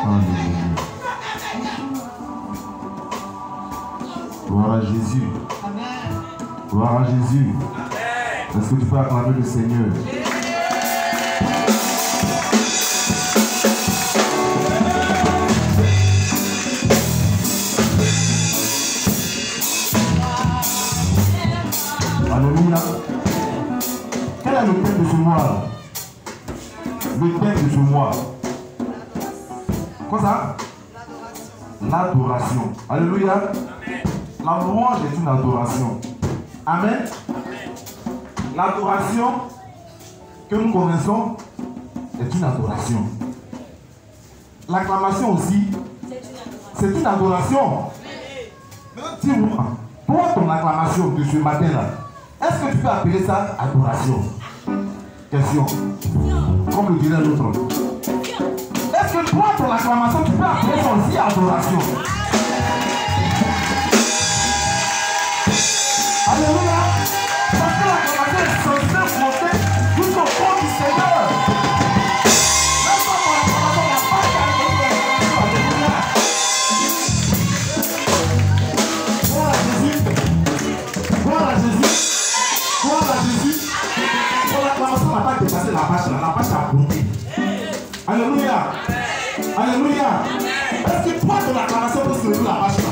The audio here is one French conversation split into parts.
Alléluia. Gloire à Jésus. Gloire à Jésus. Est-ce que tu peux acclamer le Seigneur? Alléluia. Quel est le thème de ce mois? Le thème de ce mois. Quoi ça? L'adoration. Alléluia. La louange est une adoration. Amen. L'adoration que nous connaissons est une adoration. L'acclamation aussi, c'est une adoration. Maintenant, dis-moi, toi, ton acclamation de ce matin-là, est-ce que tu peux appeler ça adoration? Question. Comme le dirait l'autre. Est-ce que toi, ton acclamation, tu peux appeler ça aussi adoration? Alléluia. Parce que l'acclamation est censée monter jusqu'au corps du Seigneur. Même quand ton acclamation n'a pas été Alléluia. Gloire à Jésus. Gloire à Jésus. Gloire à Jésus. Ton acclamation n'a pas dépassé la page a monté. Alléluia. Alléluia. Est-ce que toi, ton acclamation peut se lever la page là?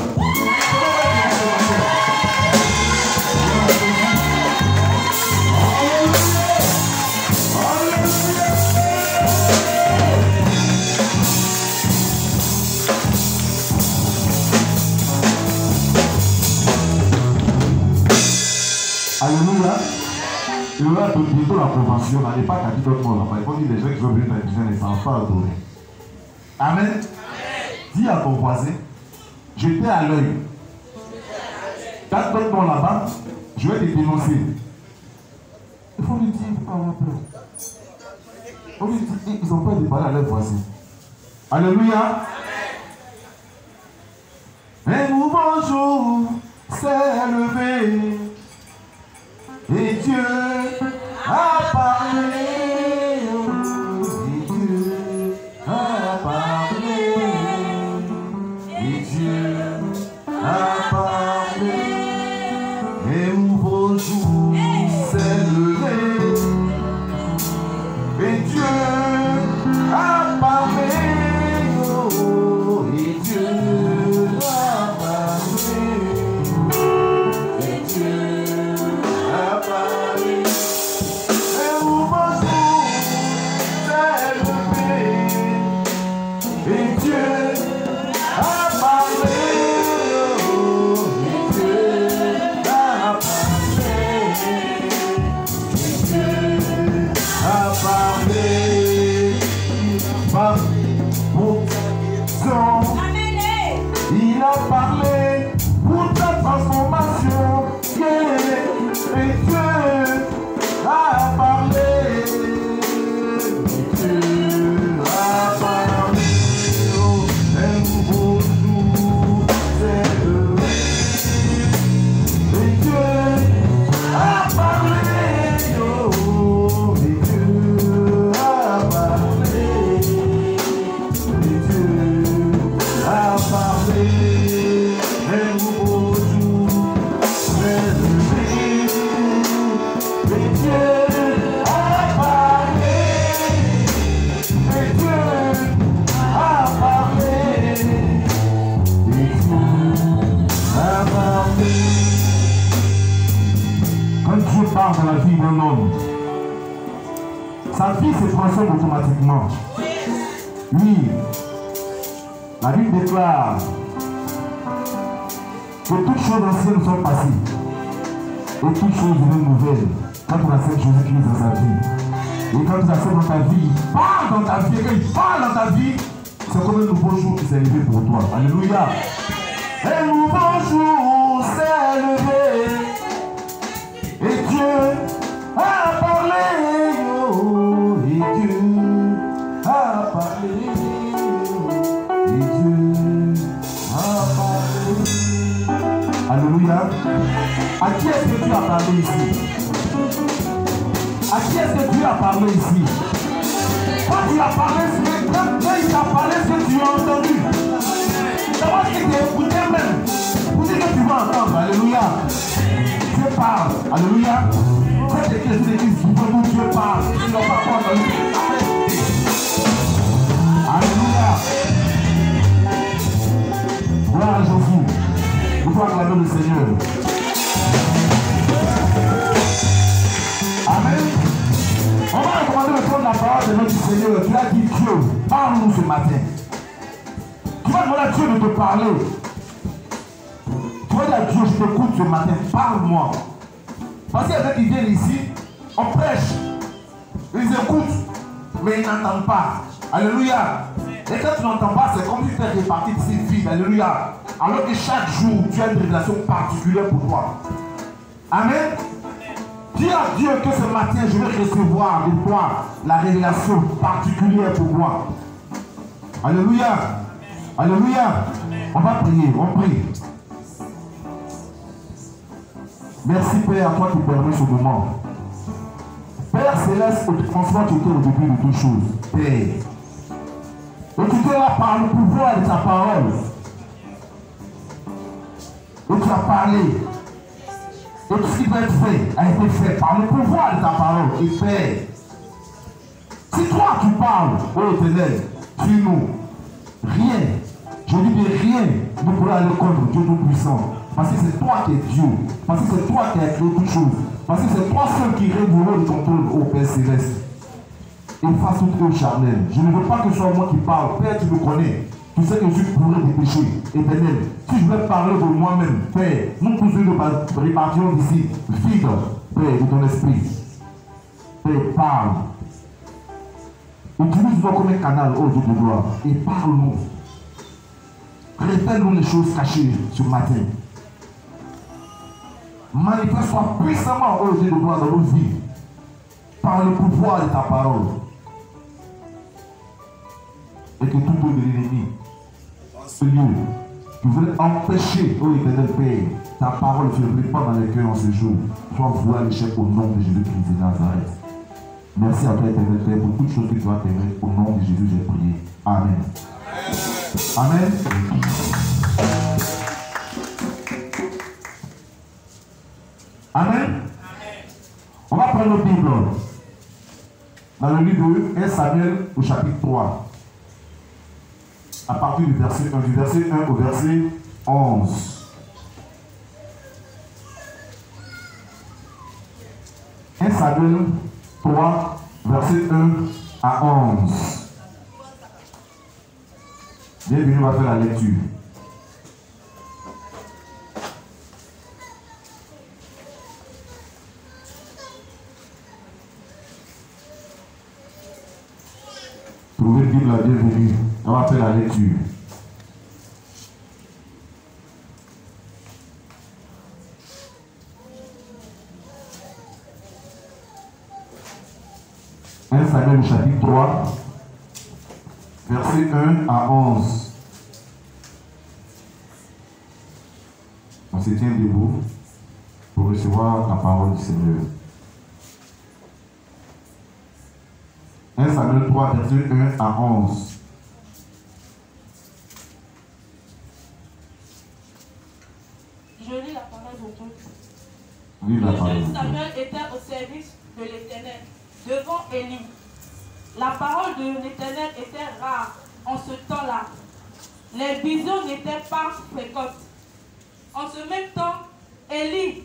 Alléluia. Il y aura bientôt la convention. N'allez pas qu'à dire d'autres mots là-bas. Il faut dire les gens qui vont venir dans l'église ne savent pas adorer. Amen. Dis à ton voisin, j'étais à l'œil. Quand d'autres mots là-bas, je vais te dénoncer. Il faut lui dire, il ne faut pas avoir peur. Il faut lui dire, ils n'ont pas de parler à leurs voisins. Alléluia. Un nouveau jour s'est levé. Et Dieu a parlé, et Dieu a parlé, et Dieu a parlé, et un nouveau jour s'est levé, et Dieu a parlé, oh, et Dieu a parlé, et Dieu a parlé. Un nouveau jour s'est levé, et Dieu a parlé, oh, et Dieu a parlé, et Dieu a parlé, par son, il a parlé pour ta transformation, et Dieu a parlé, et Dieu a parlé, oh, un nouveau jour s'est levé, et Dieu a parlé, oh, et Dieu a parlé, et Dieu a parlé, un nouveau jour s'est levé, et Dieu a parlé, et Dieu a parlé, et Dieu a parlé. Quand Dieu parle dans la vie d'un homme, sa vie se transforme automatiquement. Oui, la Bible déclare que toutes choses anciennes sont passées et toutes choses deviennent nouvelles quand on accepte Jésus-Christ dans sa vie. Et quand tu acceptes dans ta vie, il parle dans ta vie, et quand il parle dans ta vie, c'est comme un nouveau jour qui s'est levé pour toi. Alléluia. Un nouveau jour s'est levé, et Dieu a parlé, oh, et Dieu a parlé, et Dieu a parlé. Alléluia. À qui est-ce que Dieu a parlé ici? À qui est-ce que Dieu a parlé ici? Quand il a parlé, quand il a parlé ce que tu as entendu. D'abord que tu écoutais même. Pour dire que tu vas entendre. Alléluia. Dieu parle. Alléluia. Cette église, c'est l'église où Dieu parle. Ils n'ont pas quoi entendu. Alléluia. Gloire à Jésus. Il faut acclamer le Seigneur. Amen. On va recommander le temps de la parole de notre Seigneur. Tu as dit Dieu, parle-nous ce matin. Tu vas demander à Dieu de te parler. Tu vas dire à Dieu, je t'écoute ce matin, parle-moi. Parce qu'il y a des qui viennent ici, on prêche, ils écoutent, mais ils n'entendent pas. Alléluia. Et quand tu n'entends pas, c'est comme si tu es réparti d'ici vide. Alléluia. Alors que chaque jour, tu as une révélation particulière pour toi. Amen. Dis à Dieu que ce matin, je vais recevoir de toi la révélation particulière pour moi. Alléluia. Alléluia. On va prier, on prie. Merci Père, à toi qui permets ce moment. Père Céleste, François, tu étais au début de toutes choses. Père. Et tu étais là par le pouvoir de ta parole. Et tu as parlé. Et tout ce qui doit être fait a été fait par le pouvoir de ta parole. Et Père, si toi tu parles, ô Éternel, dis-nous, rien, je dis bien rien, ne pourra aller contre Dieu Tout-Puissant. Parce que c'est toi qui es Dieu. Parce que c'est toi qui as créé toutes choses. Parce que c'est toi seul qui règne du rôle de contrôle, ô Père Céleste. Efface toute œuvre charnelle. Je ne veux pas que ce soit moi qui parle. Père, tu me connais. Tu sais que je suis bourré des péchés. Éternel, si je vais parler de moi-même, Père, nous tous nous répartions d'ici, vide, Père, de ton esprit. Père, parle. Utilise-nous comme un canal, ô Dieu de gloire, et parle-nous. Révèle-nous les choses cachées ce matin. Manifeste-toi puissamment, ô Dieu de gloire, dans nos vies, par le pouvoir de ta parole. Et que tout œuvre de l'ennemi, dans ce lieu, qui voulait empêcher, ô Éternel Père, ta parole ne se répand dans les cœurs en ce jour, soit voué à l'échec au nom de Jésus-Christ de Nazareth. Merci à toi, Éternel Père, pour toutes choses que tu as permis. Au nom de Jésus, j'ai prié. Amen. Amen. Amen. On va prendre nos Bibles dans le livre de 1 Samuel au chapitre 3. À partir du verset 1, au verset 11. 1 Samuel 3, verset 1 à 11. Bienvenue, on va faire la lecture. Trouvez le Bible, la bienvenue. On va faire la lecture. Samuel chapitre 3, verset 1 à 11. On se tient debout pour recevoir la parole du Seigneur. 1 Samuel 3, verset 1 à 11. Je lis la parole de Dieu. Vive la parole. Le jeune Samuel était au service de l'Éternel, devant Élie. La parole de l'Éternel était rare en ce temps-là. Les visions n'étaient pas fréquentes. En ce même temps, Élie,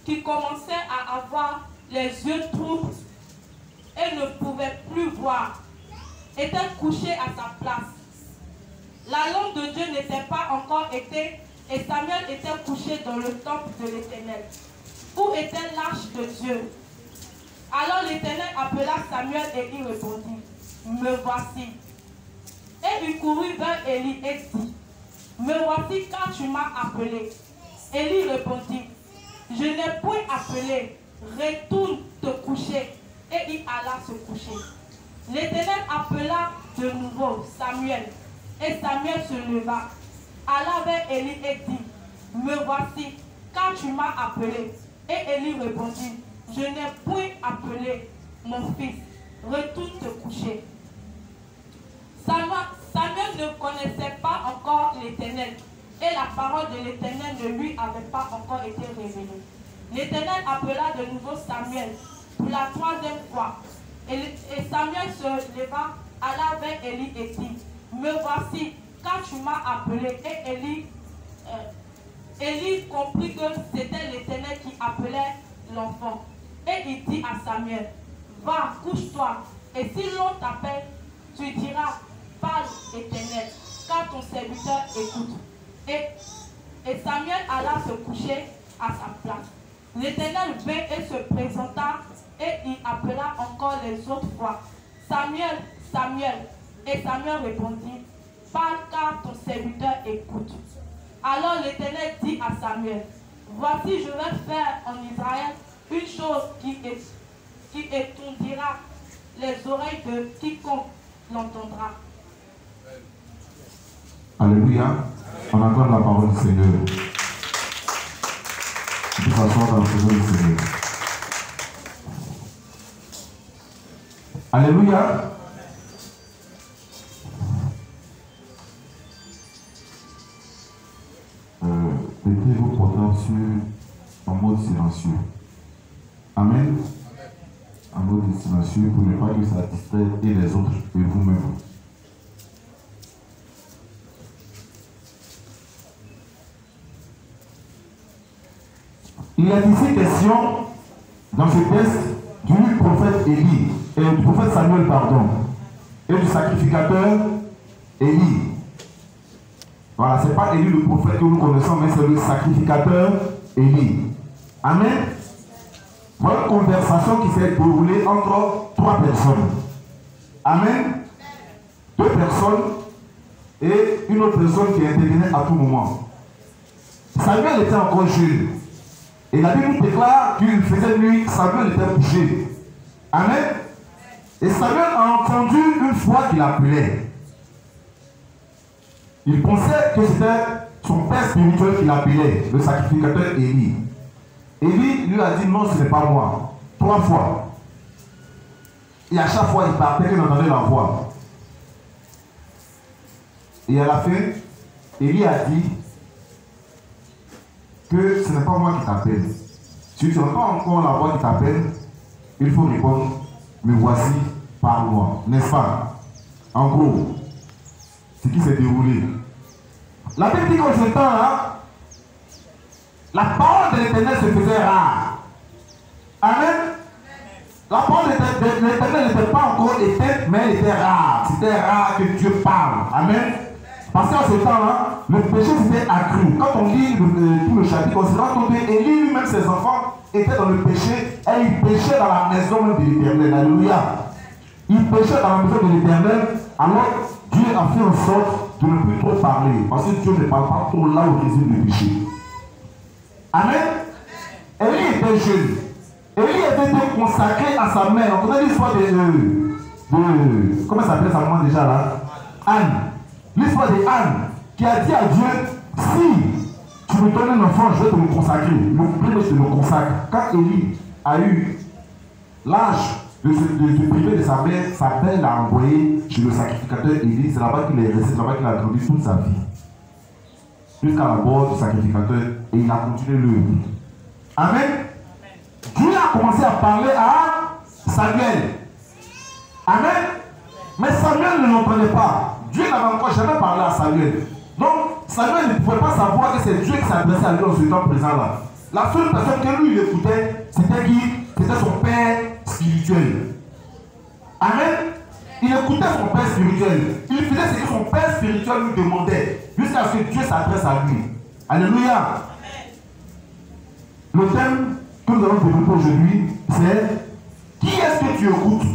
qui commençait à avoir les yeux troubles et ne pouvait plus voir, était couché à sa place. La lampe de Dieu n'était pas encore éteinte et Samuel était couché dans le temple de l'Éternel, où était l'arche de Dieu. Alors l'Éternel appela Samuel et il répondit, « Me voici. » Et il courut vers Élie et dit, « Me voici car tu m'as appelé. » Élie répondit, « Je n'ai point appelé, retourne te coucher. » Et il alla se coucher. L'Éternel appela de nouveau Samuel, et Samuel se leva, alla vers Élie et dit, « Me voici car tu m'as appelé. » Et Élie répondit, « Je n'ai point appelé, mon fils, retourne te coucher. » Samuel ne connaissait pas encore l'Éternel, et la parole de l'Éternel ne lui avait pas encore été révélée. L'Éternel appela de nouveau Samuel pour la 3e fois. Et Samuel se leva, alla vers Élie et dit, me voici, quand tu m'as appelé. Et Élie comprit que c'était l'Éternel qui appelait l'enfant. Et il dit à Samuel, va, couche-toi, et si l'on t'appelle, tu diras, parle Éternel, car ton serviteur écoute. Et Samuel alla se coucher à sa place. L'Éternel vint et se présenta, et il appela encore les autres fois, Samuel, Samuel. Et Samuel répondit, parle car ton serviteur écoute. Alors l'Éternel dit à Samuel, voici je vais faire en Israël une chose qui étourdira les oreilles de quiconque l'entendra. Alléluia. On entend la parole du Seigneur. On peut s'asseoir dans le présence du Seigneur. Alléluia. Mettez vos portables en mode silencieux. Amen. En mode silencieux pour ne pas que ça distrait et les autres et vous-même. Il est ici question dans ce texte du prophète Élie, du prophète Samuel, pardon, et du sacrificateur Élie. Voilà, ce n'est pas Élie le prophète que nous connaissons, mais c'est le sacrificateur Élie. Amen. Voilà une conversation qui s'est déroulée entre 3 personnes. Amen. 2 personnes et une autre personne qui intervenait à tout moment. Samuel était encore jeune. Et la Bible nous déclare qu'il faisait nuit, Samuel était couché. Amen. Et Samuel a entendu une fois qu'il appelait. Il pensait que c'était son père spirituel qui l'appelait, le sacrificateur Élie. Élie lui a dit non, ce n'est pas moi. 3 fois. Et à chaque fois, il partait qu'il entendait la voix. Et à la fin, Élie a dit que ce n'est pas moi qui t'appelle. Si tu n'as pas encore la voix qui t'appelle, il faut répondre, me voici, parle-moi. N'est-ce pas? En gros, ce qui s'est déroulé. La Bible dit qu'en ce temps-là, la parole de l'Éternel se faisait rare. Amen. La parole de l'Éternel n'était pas encore éteinte, mais elle était rare. C'était rare que Dieu parle. Amen. Parce qu'en ce temps-là, le péché s'était accru. Quand on lit tout le chapitre, on se rend compte qu'Élie lui-même, ses enfants, étaient dans le péché et ils péchaient dans la maison de l'Éternel. Alléluia. Ils péchaient dans la maison de l'Éternel, alors Dieu a fait en sorte de ne plus trop parler. Parce que Dieu ne parle pas trop là où réside le péché. Amen. Élie était jeune. Élie était consacré à sa mère. On connaît l'histoire de comment s'appelait sa maman déjà là? Anne. L'histoire de Anne qui a dit à Dieu, si tu me donnes un enfant, je vais te le consacrer. Je te le consacre. Quand Élie a eu l'âge de se priver de sa mère l'a envoyé chez le sacrificateur Élie. C'est là-bas qu'il est resté, c'est là-bas qu'il a grandi toute sa vie. Jusqu'à la mort du sacrificateur, et il a continué l'œuvre. Amen. Dieu a commencé à parler à Samuel. Amen. Mais Samuel ne l'entendait pas. Dieu n'avait encore jamais parlé à Samuel. Donc, Samuel ne pouvait pas savoir que c'est Dieu qui s'adressait à lui dans ce temps présent-là. La seule personne que lui il écoutait, c'était qui? C'était son père spirituel. Amen. Il écoutait son père spirituel. Il faisait ce que son père spirituel lui demandait, jusqu'à ce que Dieu s'adresse à lui. Alléluia. Le thème que nous allons développer aujourd'hui, c'est qui est-ce que tu écoutes?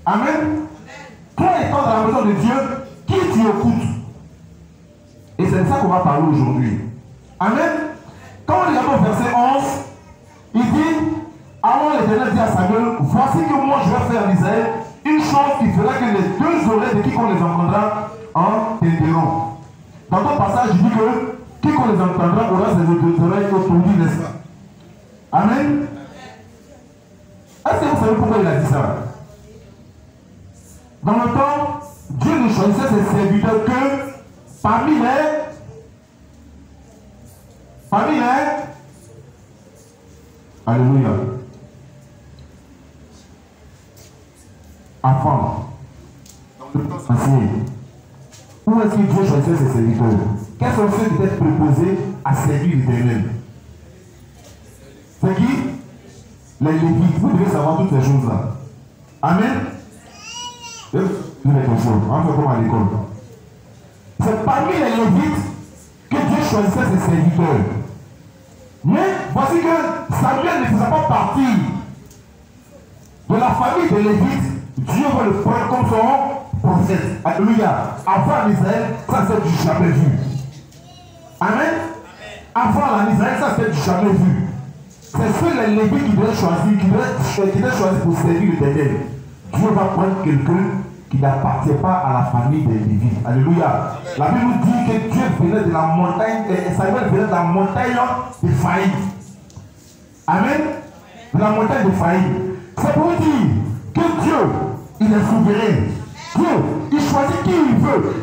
Amen. Toi étant dans la maison de Dieu, qui tu écoutes? Et c'est de ça qu'on va parler aujourd'hui. Amen. Quand on regarde au verset 11, il dit, alors l'Éternel dit à Samuel, voici que moi je vais faire en Israël une chose qui fera que les 2 oreilles de quiconque les entendra entendront. Dans ton passage, il dit que quiconque les entendra aura ses 2 oreilles étourdies, n'est-ce pas? Amen. Est-ce que vous savez pourquoi il a dit ça? Dans le temps Dieu ne choisissait ses serviteurs que parmi les Alléluia. Enfants. Dans le temps ancien. Où est-ce que Dieu choisissait ses serviteurs? Quels sont ceux qui étaient préposés à servir l'Éternel? C'est qui? Les Lévites. Vous devez savoir toutes ces choses-là. Amen. On fait comme à l'école. C'est parmi les Lévites que Dieu choisissait ses serviteurs. Mais voici que Samuel ne faisait pas partie de la famille des Lévites. Dieu va le prendre comme son prophète. Alléluia. Avant l'Israël, ça c'est du jamais vu. Amen. Avant l'Israël, ça c'est du jamais vu. C'est ceux les Lévites qui devaient choisir, qui devaient choisir pour servir l'Éternel. Dieu va prendre quelqu'un qui n'appartient pas à la famille des Lévites. Alléluia. La Bible nous dit que Dieu venait de la montagne, et Samuel venait de la montagne d'Éphraïm. Amen. De la montagne d'Éphraïm. C'est pour dire que Dieu, il est souverain. Dieu, il choisit qui il veut.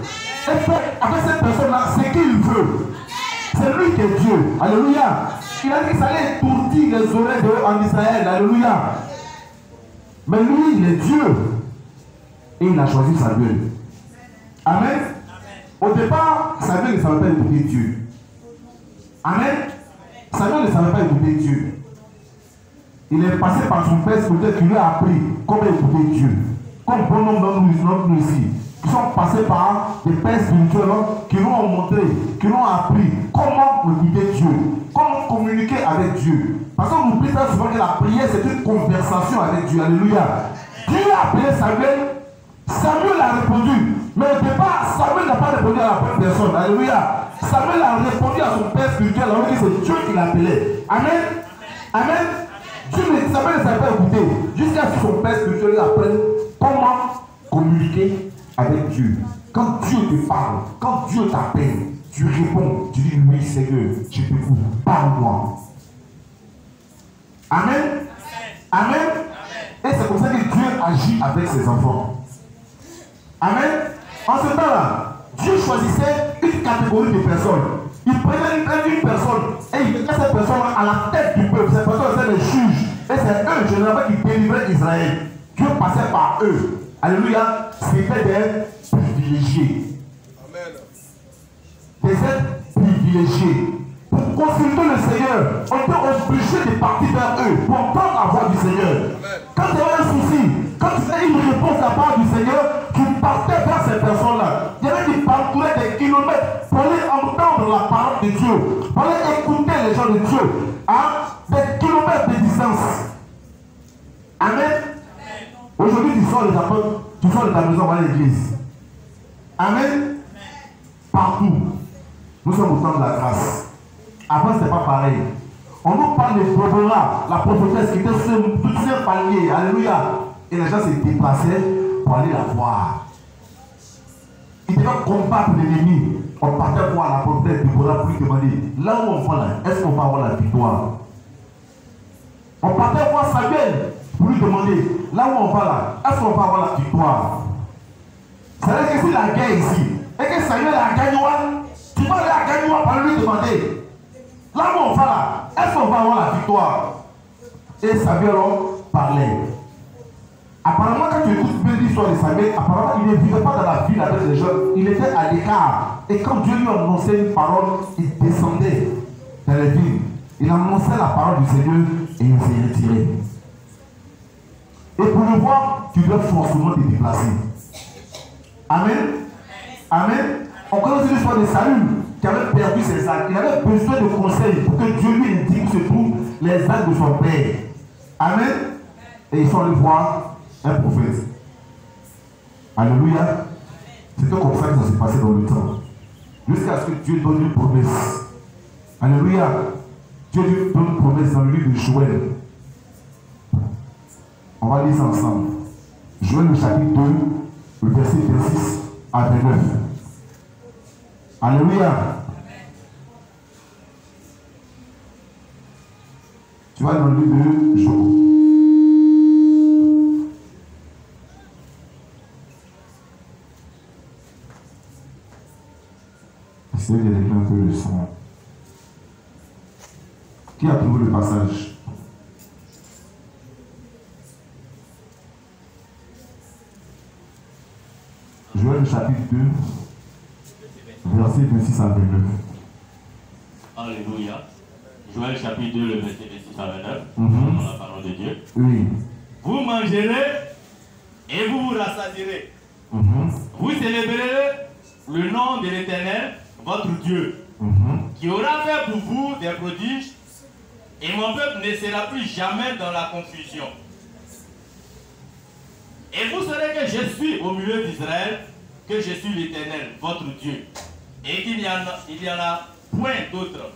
Et fait avec cette personne-là, c'est qui il veut. C'est lui qui est Dieu. Alléluia. Il a dit qu'il allait étourdir les oreilles en Israël. Alléluia. Mais lui, il est Dieu. Et il a choisi Samuel. Amen. Au départ, Samuel ne savait pas écouter Dieu. Amen. Samuel ne savait pas écouter Dieu. Il est passé par son père spirituel qui lui a appris comment écouter Dieu. Comme bon nombre d'entre nous ici, qui sont passés par des pères spirituels qui nous ont montré, qui nous ont appris comment écouter Dieu, comment communiquer avec Dieu. Parce qu'on oublie très souvent que la prière c'est une conversation avec Dieu. Alléluia. Dieu a appelé Samuel. Samuel a répondu. Mais au départ, Samuel n'a pas répondu à la bonne personne. Alléluia. Samuel a répondu à son père spirituel alors que c'est Dieu qui l'appelait. Amen. Amen. Samuel ne savait pas écouter. Jusqu'à ce que son père spirituel apprenne comment communiquer avec Dieu. Quand Dieu te parle, quand Dieu t'appelle, tu réponds. Tu dis oui Seigneur, je t'écoute. Parle-moi. Amen. Amen. Et c'est comme ça que Dieu agit avec ses enfants. Amen. En ce temps-là, Dieu choisissait une catégorie de personnes. Il prenait une personne et il mettait cette personne à la tête du peuple. Cette personne était les juges. Et c'est eux, généralement, qui délivraient Israël. Dieu passait par eux. Alléluia. C'était des privilégiés. Amen. Des êtres privilégiés. Pour consulter le Seigneur, on était obligé de partir vers eux pour entendre la voix du Seigneur. Amen. Quand tu avais un souci, quand tu avais une réponse de la part du Seigneur, tu partais vers ces personnes-là. Il y avait qui parcouraient des kilomètres pour aller entendre la parole de Dieu, pour aller écouter les gens de Dieu, à des kilomètres de distance. Amen. Aujourd'hui, tu sors de ta maison, va à l'église. Amen. Partout. Nous sommes au temps de la grâce. Avant, ce n'était pas pareil. On nous parle de Bobora, la prophétesse qui était sur toutes ces paliers. Alléluia. Et les gens se déplaçaient pour aller la voir. Ils devaient combattre l'ennemi. On partait voir la prophétesse de Bobora pour lui demander là où on va là, est-ce qu'on va avoir la victoire? On partait voir Samuel pour lui demander là où on va là, est-ce qu'on va avoir la victoire? C'est-à-dire que c'est la guerre ici. Et que Samuel a gagné, tu vas aller à gagner pour lui demander là où on va là, est-ce qu'on va avoir la victoire? Et Samuel parlait. Apparemment, quand tu écoutes bien l'histoire de Samuel, apparemment, il ne vivait pas dans la ville avec les gens. Il était à l'écart. Et quand Dieu lui annonçait une parole, il descendait dans les villes. Il annonçait la parole du Seigneur et il s'est retiré. Et pour le voir, tu dois forcément te déplacer. Amen. Amen. On connaît aussi l'histoire de Saül qui avait perdu ses actes. Il avait besoin de conseils pour que Dieu lui indique où se trouvent les actes de son père. Amen. Et ils sont allés voir un prophète. Alléluia. C'était comme ça que ça s'est passé dans le temps. Jusqu'à ce que Dieu donne une promesse. Alléluia. Dieu lui donne une promesse dans le livre de Joël. On va lire ça ensemble. Joël le chapitre 2, le verset 26 à 29. Alléluia. Tu vas dans le livre de Joël. Essayez de régler un peu le son. Qui a trouvé le passage? Joël chapitre 2, verset 26 à 29. Alléluia. Joël chapitre 2, le verset 26 à 29. Dans la parole de Dieu. Oui. Vous mangerez et vous vous rassasierez. Vous célébrerez le nom de l'Éternel, votre Dieu, qui aura fait pour vous des prodiges, et mon peuple ne sera plus jamais dans la confusion. Et vous saurez que je suis au milieu d'Israël, que je suis l'Éternel, votre Dieu, et qu'il n'y en a point d'autre.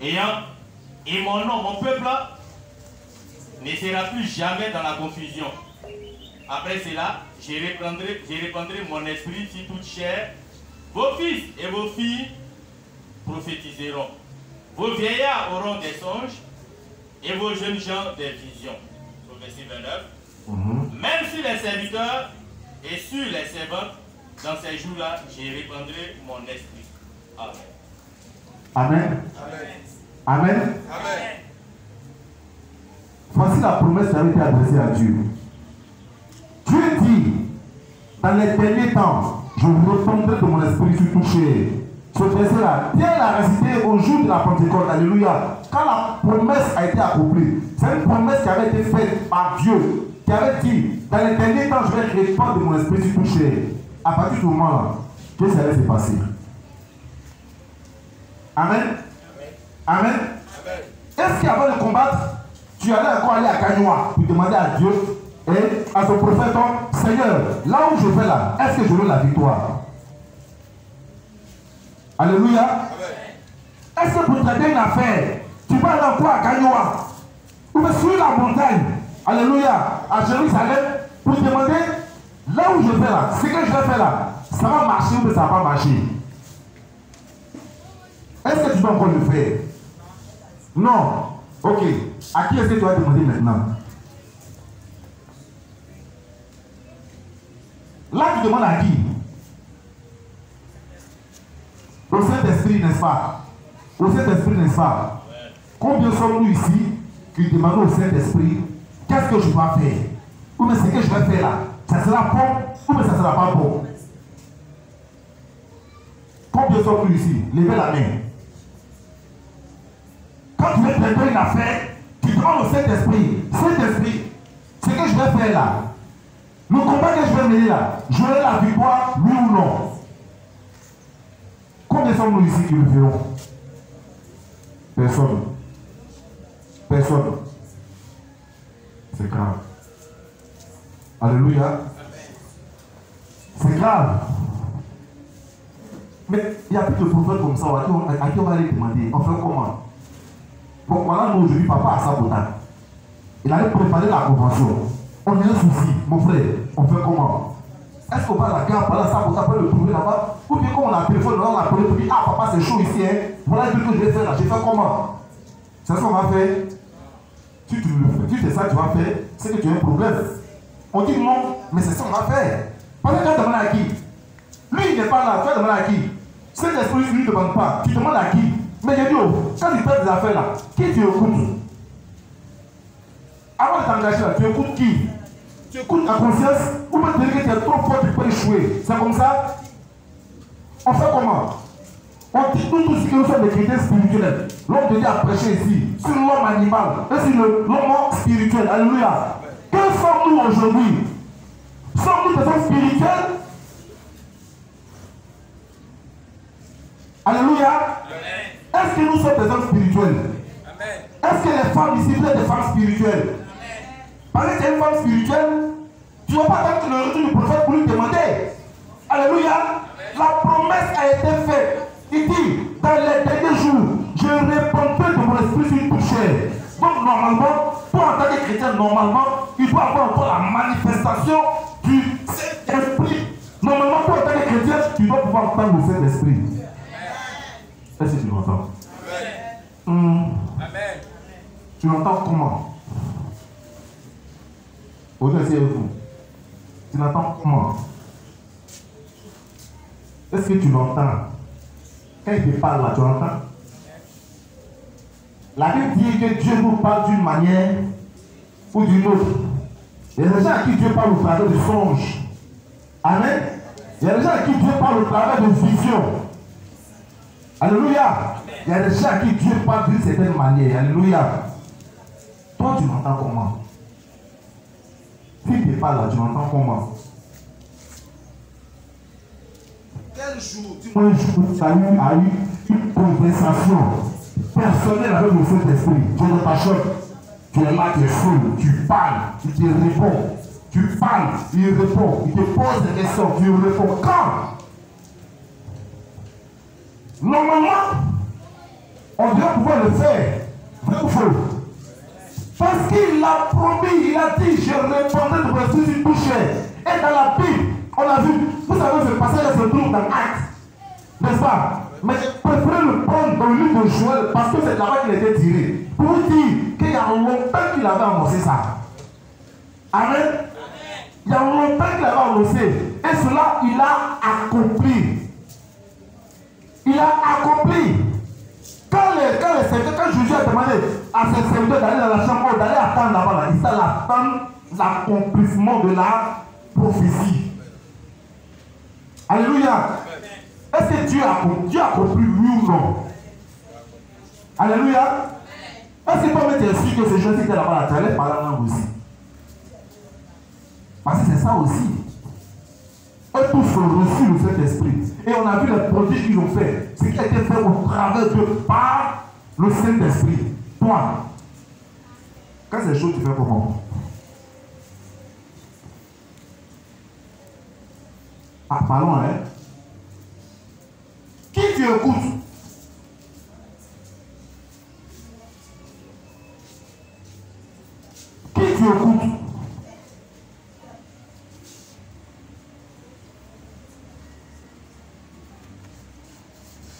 Et mon nom, mon peuple, ne sera plus jamais dans la confusion. Après cela, je répandrai mon esprit sur toute chair. Vos fils et vos filles prophétiseront. Vos vieillards auront des songes et vos jeunes gens des visions. Au verset 29. Même sur les serviteurs et sur les servantes, dans ces jours-là, je répandrai mon esprit. Amen. Amen. Amen. Amen. Voici la promesse qui avait été adressée à Dieu. Dieu dit, dans les derniers temps, je vous répandrai de mon esprit sur tout chair. Ce verset-là, Dieu l'a récité au jour de la Pentecôte. Alléluia. Quand la promesse a été accomplie, c'est une promesse qui avait été faite par Dieu, qui avait dit, dans les derniers temps, je vais répandre de mon esprit sur tout chair. À partir du moment-là, qu'est-ce qui allait se passer? Amen. Amen. Amen. Est-ce qu'avant de combattre, tu allais encore aller à Cagnoa pour demander à Dieu et à son prophète, Seigneur, là où je vais là, est-ce que j'aurai la victoire? Alléluia. Est-ce que pour traiter une affaire, tu vas aller encore à Cagnoa ou bien sur la montagne, alléluia, à Jérusalem, pour demander là où je vais là, ce que je vais faire là, ça va marcher ou bien ça ne va pas marcher? Est-ce que tu dois encore le faire? Non. Ok. À qui est-ce que tu vas demander maintenant? Là, tu demandes à qui? Au Saint-Esprit, n'est-ce pas? Au Saint-Esprit, n'est-ce pas? Combien sommes-nous ici qui demandons au Saint-Esprit qu'est-ce que je dois faire? Ou bien ce que je vais faire là, ça sera bon ou bien ça ne sera pas bon? Combien sommes-nous ici? Levez la main. Quand tu veux traiter une affaire, tu demandes au Saint-Esprit, Saint-Esprit, ce que je vais faire là, le combat que je vais mener là, j'aurai la victoire, oui ou non? Combien sommes-nous ici qui le feront? Personne. Personne. C'est grave. Alléluia. C'est grave. Mais il y a plus de prophètes comme ça à qui on va aller demander, on fait comment? Bon, voilà, nous aujourd'hui, papa a sabotage. Il allait préparer la convention. On a un souci, mon frère, on fait comment? Est-ce qu'on va à la gare, par là, sabotage, peut le trouver là-bas? Ou bien quand on a un téléphone, on a appelé pour dire, ah papa, c'est chaud ici, hein? Voilà ce que je vais faire là, je fais comment? C'est ce qu'on va faire. Si tu le fais, si c'est ça que tu vas faire, c'est que tu as un problème. On dit non, mais c'est ça qu'on va faire. Parce que tu vas demander à qui? Lui, il n'est pas là, tu vas demander à qui? Cet esprit, lui, ne demande pas. Tu demandes à qui? Mais j'ai dit, quand tu fais des affaires là, qui tu écoutes? Avant de t'engager là, tu écoutes qui? Tu écoutes ta conscience ou bien tu dis que tu es trop fort, tu peux échouer. C'est comme ça? On fait comment? On dit tout ce que nous sommes des chrétiens spirituels. L'homme de Dieu a prêché ici sur l'homme animal et sur l'homme spirituel. Alléluia. Que sommes-nous aujourd'hui? Sommes-nous des hommes spirituels? Alléluia. Est-ce que nous sommes des hommes spirituels? Est-ce que les femmes ici sont des femmes spirituelles? Parce que tu es une femme spirituelle, tu ne vas pas attendre le retour du prophète pour lui demander. Alléluia. La promesse a été faite. Il dit, dans les derniers jours, je répandrai de mon esprit sur toute chair. Donc normalement, pour en tant que chrétien, normalement, il doit avoir encore la manifestation du Saint-Esprit. Normalement, pour en tant que chrétien, tu dois pouvoir entendre le Saint-Esprit. Est-ce que tu l'entends? Amen. Tu l'entends comment? Aujourd'hui, vous. Tu l'entends comment? Est-ce que tu l'entends? Quand il te parle là, tu entends? La Bible dit que Dieu nous parle d'une manière ou d'une autre. Il y a des gens à qui Dieu parle au travers de songes. Amen. Il y a des gens à qui Dieu parle au travers de visions. Alléluia. Il y a des gens à qui Dieu parle d'une certaine manière. Alléluia. Toi, tu m'entends comment? Si tu parles là, tu m'entends comment? Quel jour tu as eu une conversation personnelle avec le Saint-Esprit? Tu es dans ta chambre, tu es là, tu es seul, tu parles, il te répond. Tu parles, il répond, il te pose des questions, tu réponds. Quand? Normalement, on doit pouvoir le faire. Vrai ou faux? Parce qu'il a promis, il a dit, je répondrai de votre si tu touchais. Et dans la Bible, on a vu, vous savez, ce passage se trouve dans Actes. N'est-ce pas? Mais je préfère le prendre dans le livre de Joël parce que c'est là-bas qu'il était tiré. Pour vous dire qu'il y a longtemps qu'il avait annoncé ça. Amen. Il y a longtemps qu'il avait annoncé. Et cela, il a accompli. Il a accompli. Quand Jésus a demandé à ses serviteurs d'aller dans la chambre, d'aller attendre là-bas, il s'est attendre l'accomplissement de la prophétie. Alléluia. Est-ce que Dieu a accompli oui ou non? Alléluia. Est-ce que toi-même tu es sûr que ces gens qui étaient là-bas, tu allais parler en langue aussi? Parce que c'est ça aussi. Eux tous ont reçu le Saint-Esprit. Et on a vu les prodiges qu'ils ont fait. Ce qui a été fait au travers de par le Saint-Esprit. Toi, quand ces choses, tu fais comment? Ah, parlons, hein? Qui tu écoutes? Qui tu écoutes?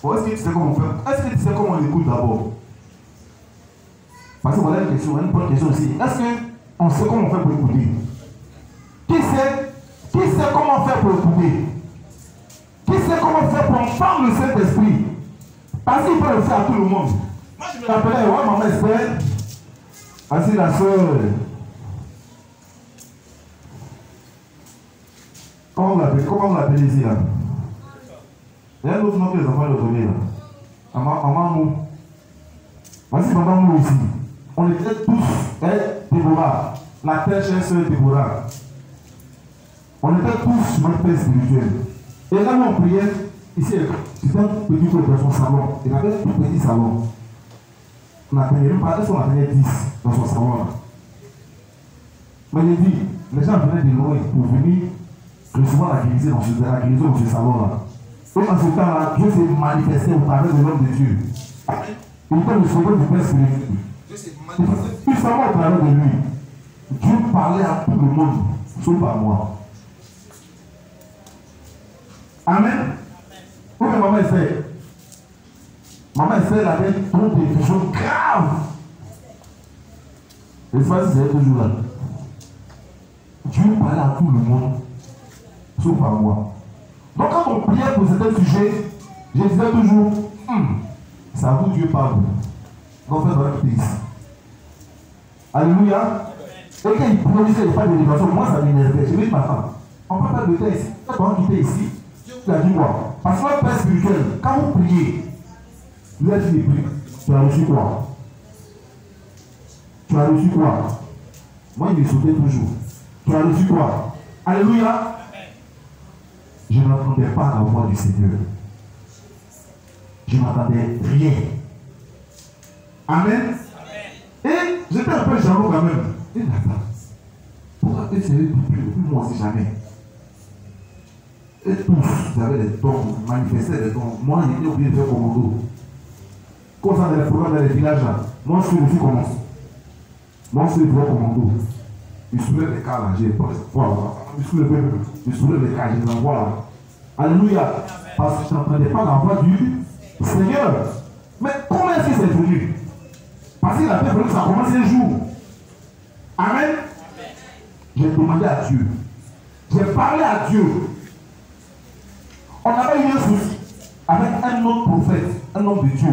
Est-ce que tu sais comment on fait? Est-ce que tu sais comment on écoute d'abord? Parce que voilà une question, une bonne question aussi. Est-ce qu'on sait comment on fait pour écouter? Qui sait comment faire pour écouter? Qui sait comment faire pour entendre le Saint-Esprit? Parce qu'il peut le faire à tout le monde. Je t'appelais, ouais, maman Esther. Voici la soeur. Comment vous l'appelez ici là? Il y a un autre nom que les enfants leur donné là. Maman Mou. Voici Maman Mou ici. On était tous, Déborah. La très chère soeur Déborah. On était tous sur notre père spirituel. Et là où on priait, ici, c'était un petit peu dans son salon. Il avait un tout petit salon. On atteignait même pas, on atteignait 10 dans son salon là. Mais il dit, les gens venaient de loin pour venir recevoir la guérison dans ce salon là. Et en ce temps-là, Dieu s'est manifesté au travers de l'homme de Dieu. Il était le sauveur du Père spirituel. Puissamment au travers de lui, Dieu parlait à tout le monde, sauf à moi. Amen. Où est maman Esther? Maman Esther avait trop de choses graves. Et ça, c'est toujours là. Dieu parlait à tout le monde, sauf à moi. Donc quand on priait pour certains sujets, je disais toujours, c'est à vous Dieu parle. Donc faites votre ici. Alléluia. Et quand il produisait les pas de l'élévation, moi ça m'énervait. Je me dis, ma femme, on ne peut pas le temps ici. Quand on quitte ici, tu as dit quoi? Parce que notre Père spirituel, quand vous priez, vous êtes dit, tu as reçu quoi? Tu as reçu quoi? Moi, il me sautait toujours. Tu as reçu quoi? Alléluia. Je n'entendais pas la voix du Seigneur. Je n'entendais rien. Amen. Et j'étais un peu jaloux quand même. Et là, pourquoi eux c'est eux plus, moi aussi jamais? Et tous, vous avez des dons, manifestaient des dons. Moi, j'étais obligé de faire commando. Comme ça, dans les programmes dans les villages là, moi je suis aussi commence. Moi je suis le commando. Je soulève les cas là, j'ai pas voilà. Je soulève les cas, je les envoie là. Alléluia. Parce que je n'entendais pas la voix du Seigneur. Mais comment est-ce que c'est venu? Parce qu'il a fait que ça commence un jour. Amen. J'ai demandé à Dieu. J'ai parlé à Dieu. On avait eu un souci. avec un autre prophète, un homme de Dieu.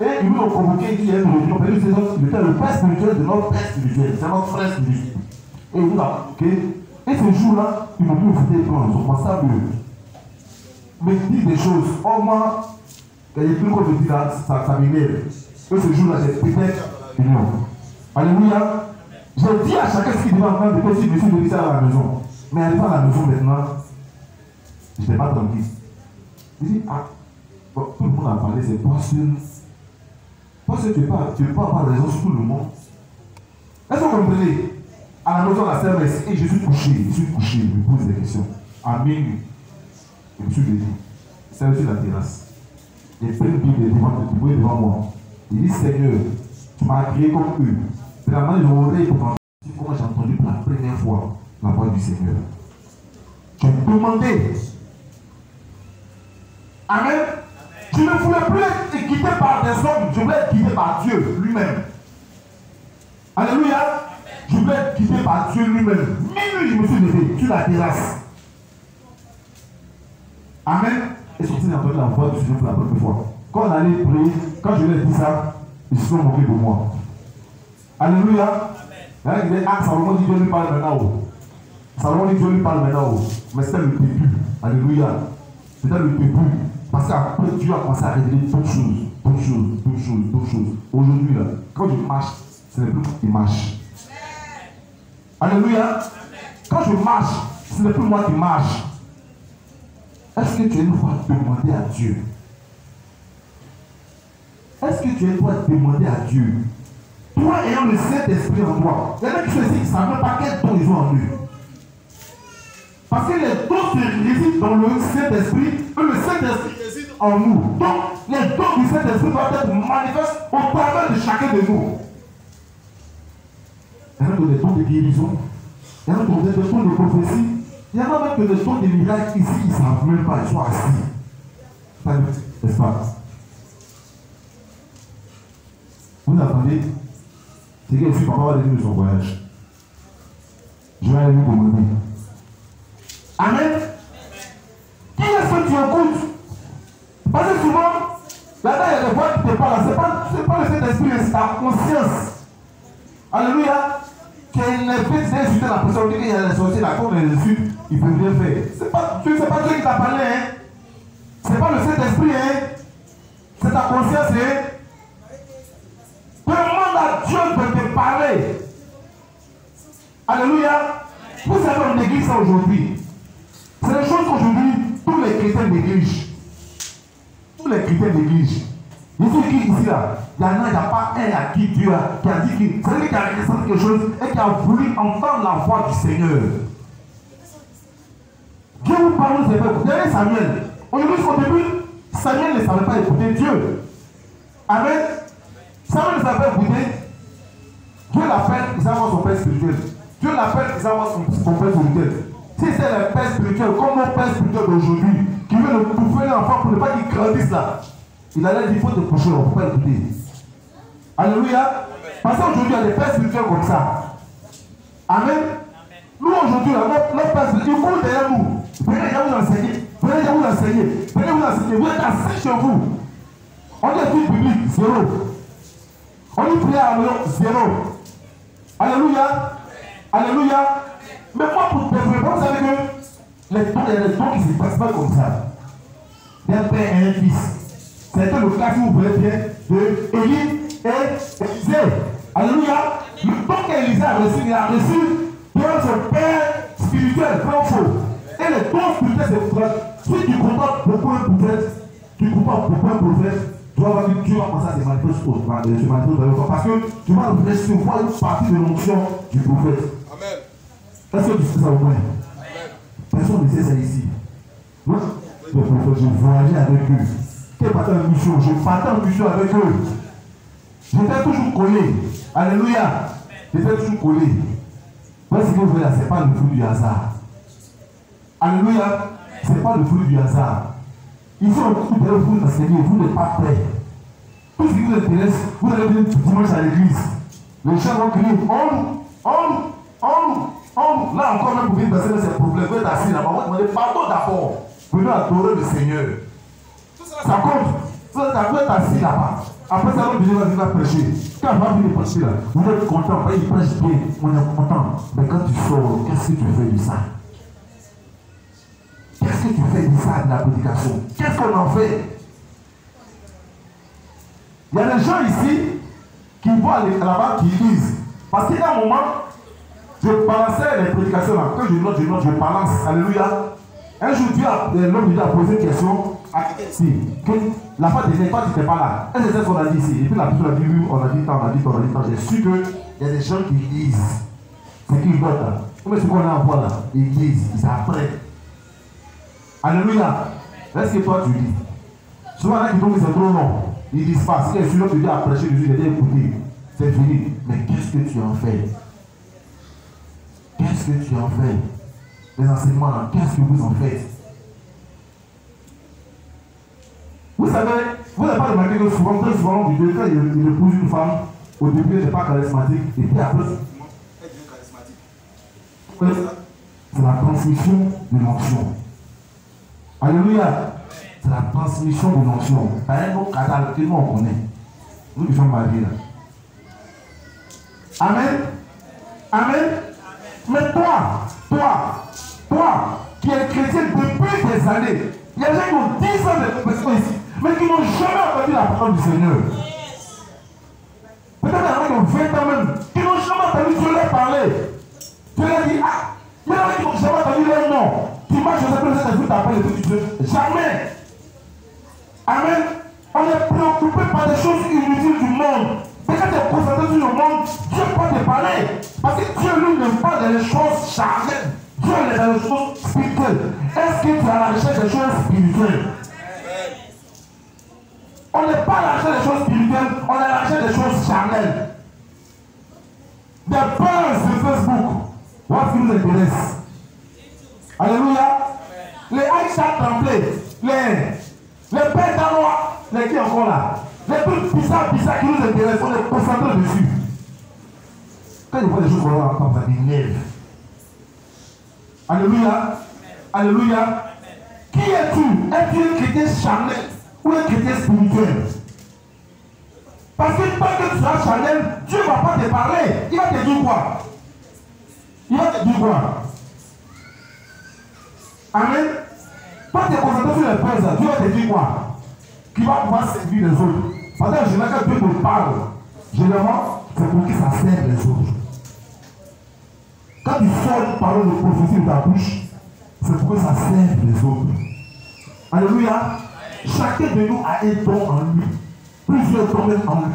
Et ils nous ont convoqué, il dit, il y a une réunion, il était le père spirituel de notre père spirituel, c'est notre frère spirituel. Et il nous a convoqué. Et ce jour-là, ils m'ont dit, vous êtes blancs, ils ont commencé à me dire des choses. Au moins, il y a des trucs qu'on me dit là, ça m'énerve. Et ce jour-là, j'ai peut-être une heure. Alléluia. J'ai dit à chacun ce qu'il devait entendre de si je suis venu à la maison. Mais arrivé à la maison maintenant, je n'étais pas tranquille. Il dit, ah, bon, tout le monde a parlé, c'est toi seul. Parce que tu ne peux avoir raison sur tout le monde. Est-ce que vous comprenez? À la maison, la sœur, et je suis couché, je me pose des questions. À minuit, je me suis levé. C'est sur la terrasse. J'ai pris une Bible devant moi. Il dit, Seigneur, tu m'as créé comme eux. Vraiment, ils ont oreille pour entendre comment j'ai entendu pour la première fois la voix du Seigneur. Je me demandais. Amen. Je ne voulais plus être guidé par des hommes, je voulais être guidé par Dieu lui-même. Alléluia. Je voulais être guidé par Dieu lui-même. Minuit, je me suis levé sur la terrasse. Amen. Et sorti d'entendre la voix du Seigneur pour la première fois. Quand on allait prier, quand je lui ai dit ça, ils se sont moqués de moi. Alléluia. Il dit, ah, Salomon dit Dieu lui parle maintenant. Salomon dit Dieu lui parle maintenant. Mais c'était le début. Alléluia. C'était le début. Parce qu'après, Dieu a commencé à révéler d'autres choses. Aujourd'hui, là, quand je marche, ce n'est plus moi qui marche. Alléluia. Quand je marche, ce n'est plus moi qui marche. Est-ce que tu es une fois demandé à Dieu? Est-ce que tu es une fois demandé à Dieu? Toi ayant le Saint-Esprit en toi. Il y en a qui se disent qu'ils ne savent même pas quel don ils ont en eux. Parce que les dons se résident dans le Saint-Esprit et le Saint-Esprit réside en nous. Donc, les dons du Saint-Esprit doivent être manifestés au travers de chacun de nous. Il y en a des dons de guérison, il y en a des dons de prophétie, il y en a même des dons de miracles ici, ils ne savent même pas, ils sont assis. N'est-ce pas? Vous attendez? C'est que si papa va venir de son voyage. Je vais aller lui demander. Amen. Qui est-ce que tu écoutes? Parce que souvent, là-dedans, il y a des voix qui te parlent. Ce n'est pas le Saint-Esprit, c'est ta conscience. Alléluia. Qui est énervé d'insulter la personne. On dit qu'il y a des sorciers là, qu'on les insulte, ils ne peuvent rien faire. Ce n'est pas Dieu qui t'a parlé. Hein. Ce n'est pas le Saint-Esprit. Hein. C'est ta conscience. Hein. Demande à Dieu de te parler. Alléluia. Vous savez, on néglige ça aujourd'hui. C'est des choses qu'aujourd'hui, tous les chrétiens négligent. Tous les chrétiens négligent. Je suis qui ici là? Il y en a, il n'y a pas un à qui Dieu qui a dit qu'il c'est lui qui a ressenti quelque chose et qui a voulu entendre la voix du Seigneur. Dieu vous parle, c'est fait. Vous avez Samuel. Aujourd'hui, au début, Samuel ne savait pas écouter Dieu. Amen. Samuel ne savait pas écouter. Dieu l'appelle, il s'envoie son père spirituel. Dieu l'appelle, il s'envoie son père spirituel. Si c'est le père spirituel, comme mon père spirituel d'aujourd'hui, qui veut le bouffer l'enfant pour ne pas qu'il grandisse là, il a l'air qu'il faut te coucher, on ne peut pas l'écouter. Alléluia. Parce qu'aujourd'hui, il y a des pères spirituels comme ça. Amen. Nous aujourd'hui, notre père spirituel, il court derrière nous. Venez, je vais vous enseigner. Venez, je vais vous enseigner. Venez vous enseigner. Vous êtes assis chez vous. On dit étude biblique, 0. On dit prière à l'heure, 0. Alléluia. Alléluia. Mais moi, pour développer, vous savez que il y a des dons qui ne se passent pas comme ça. D'un père et un fils. C'était le cas, si vous voulez bien, de Élie et Élisée. Alléluia. Le don qu'Élisée a reçu, il a reçu de son père spirituel, vrai ou faux. Et les dons spirituels, c'est vrai. Si tu compares beaucoup un prophète, tu compares beaucoup un prophète, tu vas voir que Dieu va commencer à se manifester dans le corps. Parce que tu vas recevoir une partie de l'onction du prophète. Amen. Est-ce que tu sais ça au moins? Personne ne sait ça ici. Moi, le prophète, je voyageais avec eux. Je partais en mission, avec eux. J'étais toujours collé. Alléluia. J'étais toujours collé. Voici ce que vous voyez là, ce n'est pas le fruit du hasard. Alléluia. Ce n'est pas le fruit du hasard. Ici, on peut vous enseigner, vous n'êtes pas prêts. Tout ce qui vous intéresse, vous allez venir dimanche à l'église. Les gens vont crier, Là encore, même pour venir passer dans ces problèmes, vous êtes assis là-bas, vous demandez pardon d'abord. Venez adorer le Seigneur. Tout ça Ça compte. Vous êtes assis là-bas. Après ça, l'autre va venir prêcher. Quand il va venir prêcher là, vous êtes content. Il prêche bien, on est content. Mais quand tu sors, qu'est-ce que tu fais de ça? Qu'est-ce que tu fais de ça, de la prédication? Qu'est-ce qu'on en fait? Il y a des gens ici qui vont aller là-bas, qui lisent. Parce qu'à un moment, je balançais les prédications là. Quand je note, je balance. Alléluia. Un jour, l'homme a posé une question à quelqu'un ici. La fois des fois, tu n'étais pas là. Et c'est ce qu'on a dit ici. Et puis la personne a dit oui, on a dit tant. J'ai su qu'il y a des gens qui lisent. C'est qu'ils votent là. Comme ce qu'on a en voix là. Ils lisent, ils apprennent. Alléluia. Est-ce que toi tu lis? Souvent, il y en a qui trouvent que c'est trop long. Ils disent pas. Si celui-là te dit à prêcher, je dis écouter. C'est fini. Mais qu'est-ce que tu en fais? Qu'est-ce que tu en fais? Les enseignements là, qu'est-ce que vous en faites? Vous savez, vous n'avez pas remarqué que souvent, très souvent, du début, quand il épouse une femme, au début, elle n'est pas charismatique, et puis après, elle devient charismatique. C'est la transmission de l'onction. Alléluia. C'est la transmission de l'onction. C'est un mot catal que nous on connaît. Nous qui sommes mariés là. Amen. Amen. Mais toi, qui es chrétien depuis des années, il y a des gens qui ont 10 ans de confession ici, mais qui n'ont jamais entendu la parole du Seigneur. Peut-être qu'il y en a qui ont 20 ans même, qui n'ont jamais entendu Dieu leur parler. Tu leur dis, ah, il y en a qui n'ont jamais entendu leur nom. Tu marches, je sais pas si tu t'appelles le petit Dieu. Jamais. Amen. On est préoccupé par des choses inutiles du monde. Mais quand tu es concentré sur le monde, Dieu peut te parler. Parce que Dieu, lui, ne parle pas des choses charnelles. Dieu est dans les choses spirituelles. Est-ce que tu as la recherche des choses spirituelles? On n'est pas à la recherche des choses spirituelles, on est à la recherche des choses charnelles. Des buzz de Facebook. Voilà ce qui nous intéresse. Alléluia. Les Aïcha tremblés, les pères danois, les qui encore là, les trucs bizarres qui nous intéressent, on est concentré dessus. Quand il voit des choses qu'on va entendre, ça m'énerve. Alléluia. Alléluia. Qui es-tu? Es-tu un chrétien charnel ou un chrétien spirituel? Parce que tant que tu seras charnel, Dieu ne va pas te parler. Il va te dire quoi? Il va te dire quoi? Amen. Toi, tu es concentré sur les pères, Dieu va te dire quoi? Qui va pouvoir servir les autres. Parce que généralement, quand Dieu te parle, généralement, c'est pour qu'il ça serve les autres. Quand tu sors une parole de prophétie de ta bouche, c'est pour que ça serve les autres. Alléluia. Chacun de nous a un don en lui. Plusieurs domaines en lui.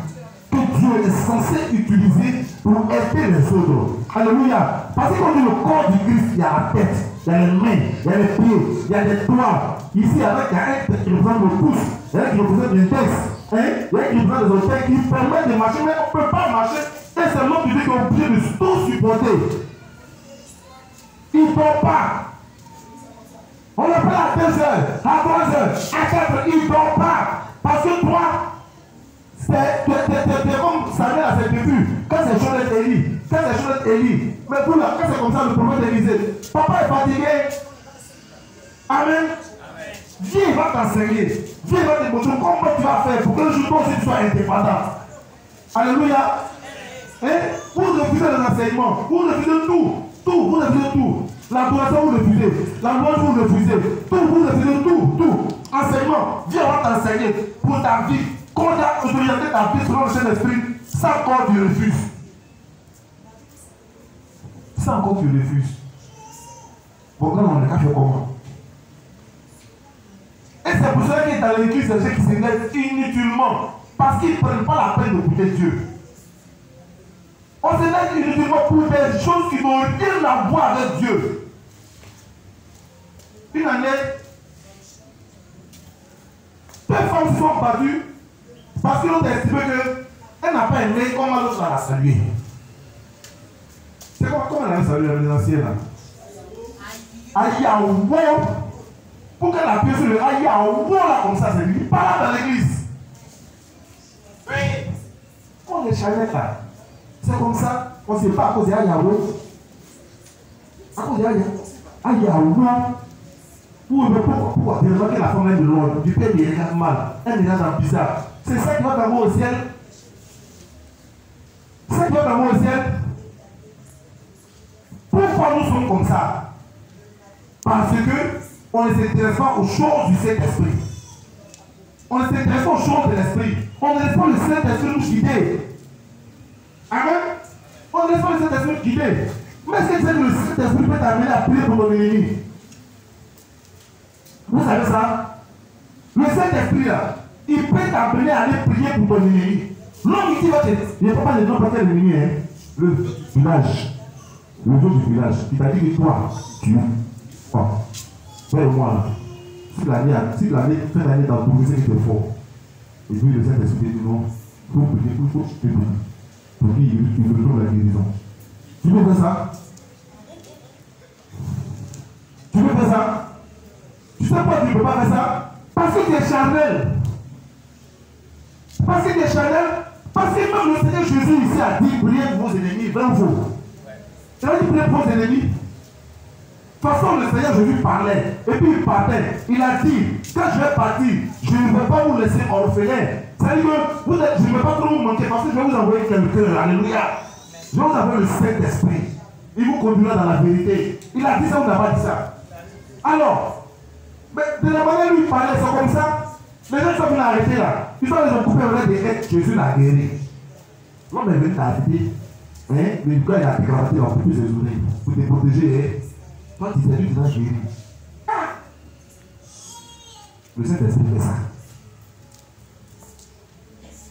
Que Dieu est censé utiliser pour aider les autres. Alléluia. Parce que quand on dit le corps du Christ, il y a la tête, il y a les mains, il y a les pieds, il y a les doigts. Ici, il y a un qui représente le pouce, il y a un qui représente l'index, il y a un qui représente les orteils qui permet de marcher, mais on ne peut pas marcher. Et c'est l'homme qui dit qu'on est obligé de tout supporter. Il ne dort pas. On l'appelle à 2 heures, à 3 heures, à 4 heures. Il ne dort pas. Parce que toi, c'est comme Samuel à ses débuts. Quand c'est Jonathan Élie, quand c'est Jonathan Élie. Mais pour là, quand c'est comme ça, le prophète Élisée, papa est fatigué. Amen. Dieu va t'enseigner. Dieu va te montrer comment tu vas faire pour que le jour toi aussi tu sois indépendant. Alléluia. Hein? Vous refusez les enseignements. Vous refusez tout. Tout. Vous refusez tout. L'adoration, vous refusez. La louange, vous refusez. Tout. Vous refusez tout. Enseignement. Dieu va t'enseigner pour ta vie. Comment tu as orienté ta vie selon le Saint-Esprit, sans encore tu refuses. Sans encore tu refuses. Pourquoi on n'est qu'à faire comment? Et c'est pour cela qu'il est dans l'église des gens qui s'élèvent inutilement. Parce qu'ils ne prennent pas la peine d'écouter Dieu. On s'élève inutilement pour des choses qui n'ont rien à voir avec Dieu. Une année, 2 femmes se sont battues parce que l'autre a estimé qu'elle n'a pas aimé comment l'autre l'a salué. C'est comment elle a salué les anciens là? Ayaouou. Pour qu'elle appuie sur le ayaouou là comme ça, c'est lui. Pas là dans l'église. Puis, on est charnel là. C'est comme ça. On ne sait pas à cause de ayaouou. À cause de ayaouou. Pourquoi tu remarques la femme de l'ordre, du père des regards mal, elle regarde bizarre. C'est ça qui va t'avoir au ciel. C'est ça qui va t'avoir au ciel. Pourquoi nous sommes comme ça? Parce que on ne s'intéresse pas aux choses du Saint-Esprit. On ne s'intéresse pas aux choses de l'Esprit. On ne laisse pas le Saint-Esprit nous guider. Amen. On ne laisse pas le Saint-Esprit nous guider. Mais est-ce que tu sais que le Saint-Esprit peut t'amener à prier pour ton ennemi? Vous savez ça? Le Saint-Esprit là, il peut t'amener à aller prier pour ton ennemi. L'homme qui va te... Il n'y a pas de nom pour quel ennemi, hein? Le village. Le Dieu du village. Il t'a dit que toi, tu es. Ouais, moi là. Si l'année fait l'année dans tout, c'est que tu es fort. Et puis le Saint-Esprit dit non. Il faut prier, il faut que tu te pries. Pour qu'il me donne la guérison. Tu veux faire ça? Tu veux faire ça? Tu sais pourquoi tu ne peux pas faire ça? Parce que tu es charnel. Parce que tu es charnel. Parce que même le Seigneur Jésus ici a dit priez pour vos ennemis, 20 jours. Il a dit priez pour vos ennemis. De toute façon, le Seigneur Jésus parlait. Et puis il partait. Il a dit, quand je vais partir, je ne vais pas vous laisser orphelins. C'est-à-dire que je ne vais pas trop vous manquer parce que je vais vous envoyer quelqu'un. Alléluia. Je vais vous envoyer le Saint-Esprit. Il vous conduira dans la vérité. Il a dit ça ou n'a pas dit ça? Alors, mais de la manière où il parlait, c'est comme ça. Les gens sont venus arrêter là. Ils ont coupé le des têtes. Jésus l'a guéri. L'homme est venu t'arrêter. Le gars il a déclaré pour plus de journées. Pour te protéger. Toi, tu t'es dit, tu l'as guéri. Le Saint-Esprit fait ça.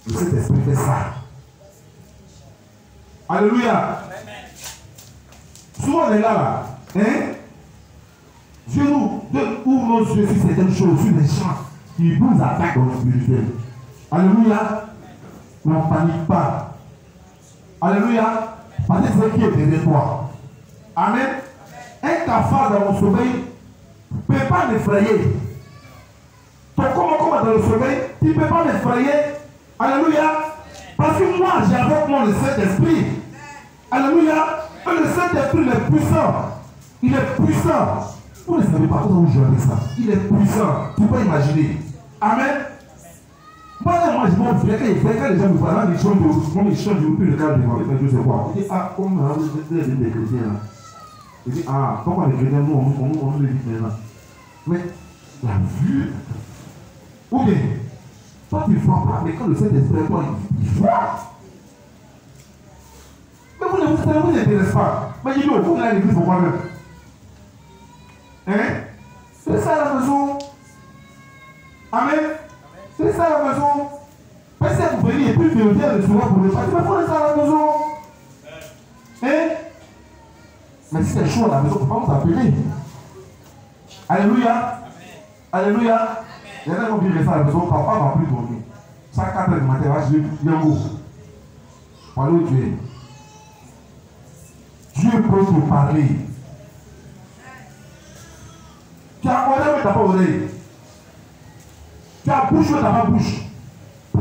Le Saint-Esprit fait ça. Alléluia. Souvent on est là. Dieu nous ouvre nos yeux sur certaines choses, sur les champs qui nous attaquent dans le spirituel. Alléluia. On ne panique pas. Alléluia. Parce que c'est qui est derrière toi. Amen. Un cafard dans mon sommeil ne peut pas m'effrayer. Ton comment dans le sommeil, tu ne peux pas m'effrayer. Alléluia. Parce que moi, j'ai avec moi le Saint-Esprit. Alléluia. Et le Saint-Esprit, il est puissant. Il est puissant. Vous ne savez pas comment je avec ça. Il est puissant. Tu peux imaginer. Amen. Moi, je m'en fais quand les gens me parlent, ils changent de le cadre devant. Je sais quoi. Il dit, ah, comme vous êtes des chrétiens là. Il dit, ah, pourquoi les chrétiens, nous, on le dit maintenant. Mais, la vue. Ou bien, toi, tu ne vois pas, mais quand le Saint-Esprit est toi, il voit. Mais vous ne vous intéressez pas. Mais il dit, vous allez à l'église pour moi-même. C'est ça la maison. Amen. C'est ça la maison. Parce que vous venez et puis vous venez le soir pour le parti. Mais vous êtes à la maison. Mais si c'est chaud à la maison, il faut pas vous appeler. Alléluia. Alléluia. Il y en a qui ont dit ça à la maison, papa va plus dormir. Ça 4 heures du matin, je viens où? Parlez où tu es. Dieu peut te parler. Tu as oreille ou tu n'as pas oreille? Tu as bouche ou tu n'as pas bouche?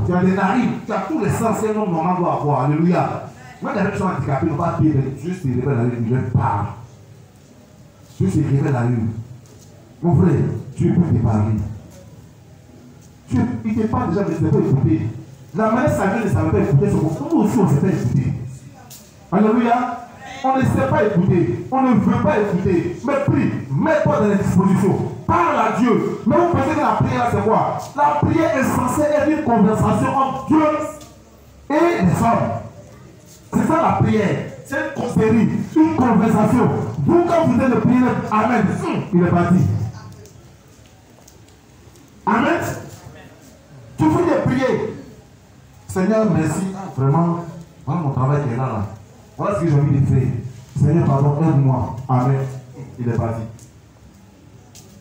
Tu as des narines, tu as tous les sens que l'homme normal doit avoir. Alléluia. Moi, les gens qui sont handicapés n'ont pas pied, Dieu se révèle à eux, il leur parle. Dieu se révèle à eux. Mon frère, Dieu peut te parler. Dieu, il ne te parle déjà, mais il ne sait pas écouter. La manière savait ne savait pas écouter, c'est comme nous aussi on ne sait pas écouter. Alléluia. On ne sait pas écouter, on ne veut pas écouter. Mais prie, mets-toi dans les dispositions. Parle à Dieu. Mais vous pensez que la prière, c'est quoi? La prière est censée être une conversation entre Dieu et les hommes. C'est ça la prière. C'est une conférie, une conversation. Vous, quand vous êtes de prier, Amen, il est parti. Amen. Tu finis de prier. Seigneur, merci. Vraiment, voilà mon travail qui est là. Voilà ce que j'ai envie de faire. Seigneur, pardon, aide-moi. Amen. Il est parti.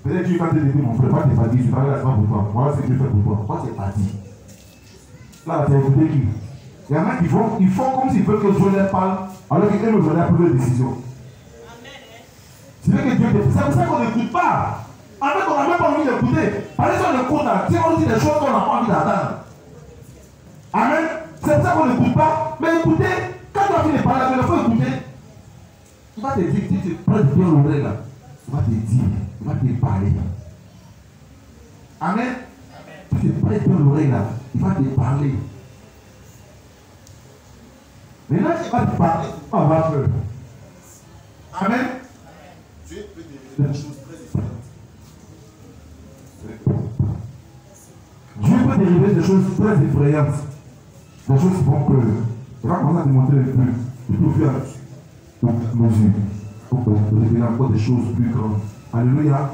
Peut-être que tu vas te dire, mon frère, moi, tu n'es pas dit, je travaille là pour toi. Voilà ce que je fais pour toi. Moi, tu es parti. Là, tu as écouté qui? Il y en a qui font, ils font comme s'ils veulent que Dieu leur parle, alors que Dieu nous donne la première décision. C'est vrai que Dieu te... C'est pour ça qu'on n'écoute pas. En fait, on n'a même pas envie d'écouter. Par exemple, on écoute là, si on dit des choses qu'on n'a pas envie d'entendre. Amen. C'est pour ça qu'on n'écoute pas. Mais écoutez, quand tu as fini de parler, il faut écouter. Il va te dire, si tu prends bien l'oreille là, il va te dire, il va te parler. Amen. Tu te prêtes dans l'oreille là. Il va te parler. Maintenant, il va te parler. On va avoir peur. Amen. Dieu peut te révéler des choses très différentes. Dieu peut te révéler des choses très effrayantes. Des choses qui font peur. Il va commencer à te montrer le plus. Il faut faire mesure. Il faut te révéler encore des choses plus grandes. Alléluia.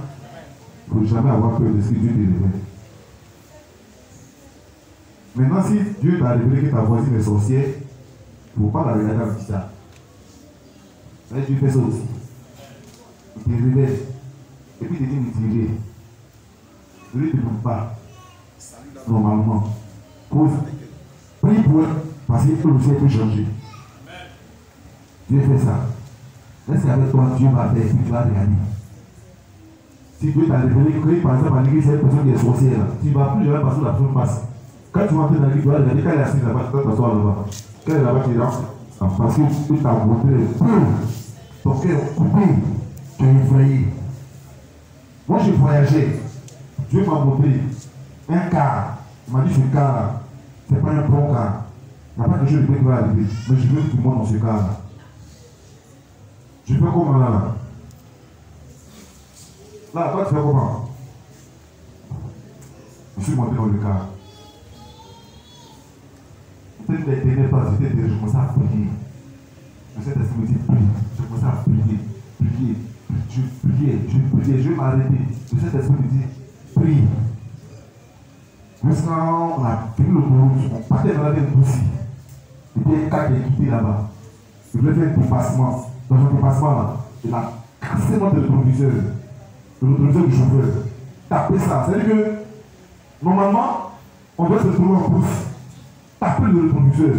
Il ne faut jamais avoir peur de ce que Dieu te révèle. Maintenant, si Dieu t'a révélé que ta voisine est sorcière, il ne faut pas la regarder avec ça. Mais Dieu fait ça aussi. Il te révèle. Et puis il te dit de tirer. Ne lui demande pas. Normalement. Pose. Prie pour elle. Parce que le ciel peut changer. Dieu fait ça. Laisse avec toi, Dieu va faire. Tu vas regarder. Si Dieu t'a révélé que par exemple à l'église, c'est une personne qui est sorcière, tu ne vas plus jamais passer la personne passe. Quand tu vas entrer dans l'église, tu vas regarder quand elle est assise là-bas, tu vas t'asseoir là-bas. Quand elle est là-bas, tu es là. Parce que tu t'as montré ton cœur coupé, tu es effrayé. Moi, j'ai voyagé. Dieu m'a montré un car. Il m'a dit ce car-là, ce n'est pas un bon car. Il n'y a pas de chose qui va arriver. Mais je veux que tu montes dans ce car-là. Je fais comment là? Là, toi, tu fais comment? Je suis monté dans le car. Peut-être que les ténèbres pas, je commençais à prier. Je sais que c'est dit prie. Je commençais à prier. Je priais, je m'arrêtais. Je sais que c'est dit prie. Jusqu'à on a pris l'autoroute, on partait dans la ville aussi. Et puis un cas qui est quitté là-bas. Il voulait faire un dépassement. Dans un dépassement là, il a cassé notre rétroviseur. Le rétroviseur du chauffeur. Tapé ça. C'est-à-dire que normalement, on doit se trouver en pouce. Taper le rétroviseur.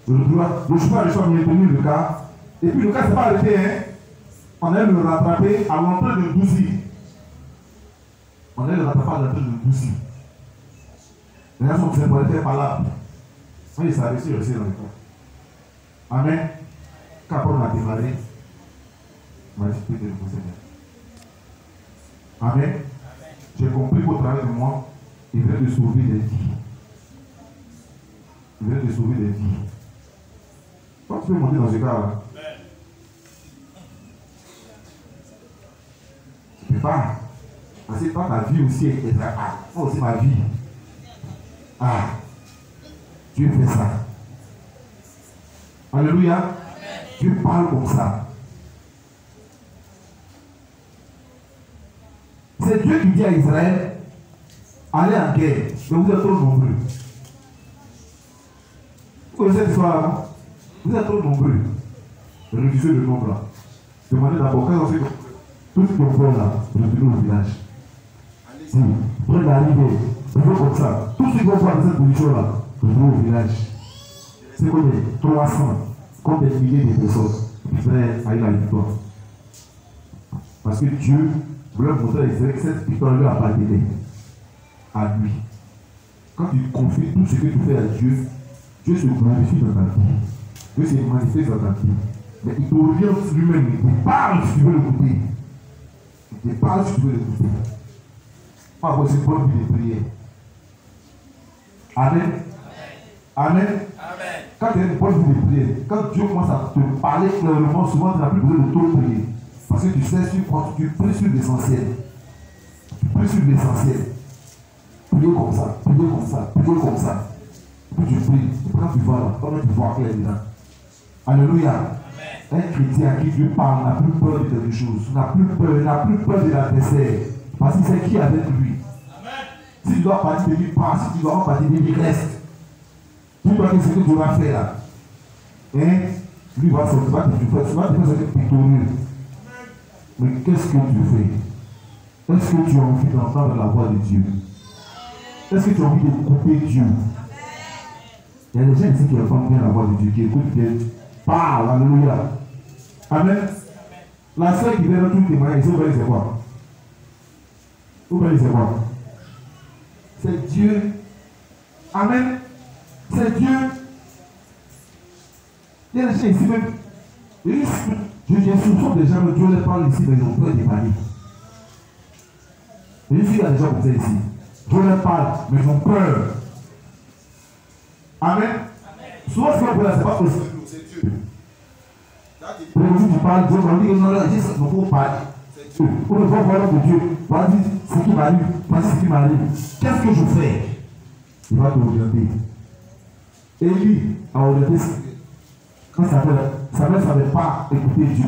Le chauffeur a réussi à maintenir le cas. Et puis le cas ne s'est pas arrêté. Hein. On allait le rattraper à l'entrée de Doucy. On allait le rattraper à l'entrée de Doucy. Les gens sont séparés par là. Oui, ça a réussi aussi dans le cas. Amen. Quand on a démarré, on va discuter de le Seigneur. Amen. J'ai compris qu'au travers de moi, il vient de sauver des vies. Il vient de sauver des vies. Toi, tu peux monter dans ce cas-là. Tu ne peux pas. Parce que toi, ta vie aussi est là. Moi aussi, ma vie. Ah. Dieu fait ça. Alléluia. Amen. Dieu parle comme ça. C'est Dieu qui dit à Israël, allez en guerre, mais vous êtes trop nombreux. Vous connaissez cette histoire-là? Vous êtes trop nombreux. Réduisez le nombre là. Demandez d'abord, quand on fait tout ce qu'on fait là, retournez au village. Si, près d'arriver, on fait comme ça. Tout ce qu'on fait dans cette position là, retournez au village. C'est comme 300, comme des milliers de personnes qui prennent à la victoire. Parce que Dieu voulait montrer à Israël que cette victoire lui appartenait à lui. Quand tu confies tout ce que tu fais à Dieu, Dieu se glorifie dans ta vie. Dieu se manifeste dans ta vie. Mais il te revient lui-même, il te parle si tu veux l'écouter. Il te parle si tu veux l'écouter. Pas avoir une bonne vie de prière. Amen. Amen. Amen. Quand tu as une bonne vie de prière, quand Dieu commence à te parler clairement, souvent tu n'as plus besoin de trop prier. Parce que tu sais, tu pries sur l'essentiel. Tu pries sur l'essentiel. Priez comme ça, priez comme ça, priez comme ça. Puis tu pries. Et quand tu vois là, tu vois clair dedans. Alléluia. Amen. Un chrétien à qui Dieu parle n'a plus peur de quelque chose. N'a plus peur de l'adversaire. Parce qu'il sait qui est avec lui. Amen. Si tu dois partir de lui, passe. Si tu dois partir de lui, reste. Tu dois dire ce que tu vas faire là. Hein? Lui va te faire ce pictorieux. Mais qu'est-ce que tu fais? Est-ce que tu as envie d'entendre la voix de Dieu? Est-ce que tu as envie d'écouter Dieu? Il y a des gens ici qui entendent bien la voix de Dieu, qui écoutent bien. Parle, alléluia. Amen. La sœur qui vient dans tout témoignage, vous voyez c'est quoi? Vous voyez c'est quoi? C'est Dieu. Amen. C'est Dieu. Il y a des gens ici même. J'ai soupçon des gens, Dieu les parle ici, mais ils ont peur de parler. Et je suis là des gens comme ça ici. Dieu leur parle, mais ils ont peur. Amen. Souvent, ce qu'on c'est pas possible. C'est Dieu. Pour le tu parles, Dieu va dire que non, là, il faut parler. Pour le voir de Dieu, vas-y, ce qui m'arrive, vas-y, ce qui m'arrive. Qu'est-ce que je fais? Il va te orienter. Et lui a orienté quand Samuel ne savait pas écouter Dieu.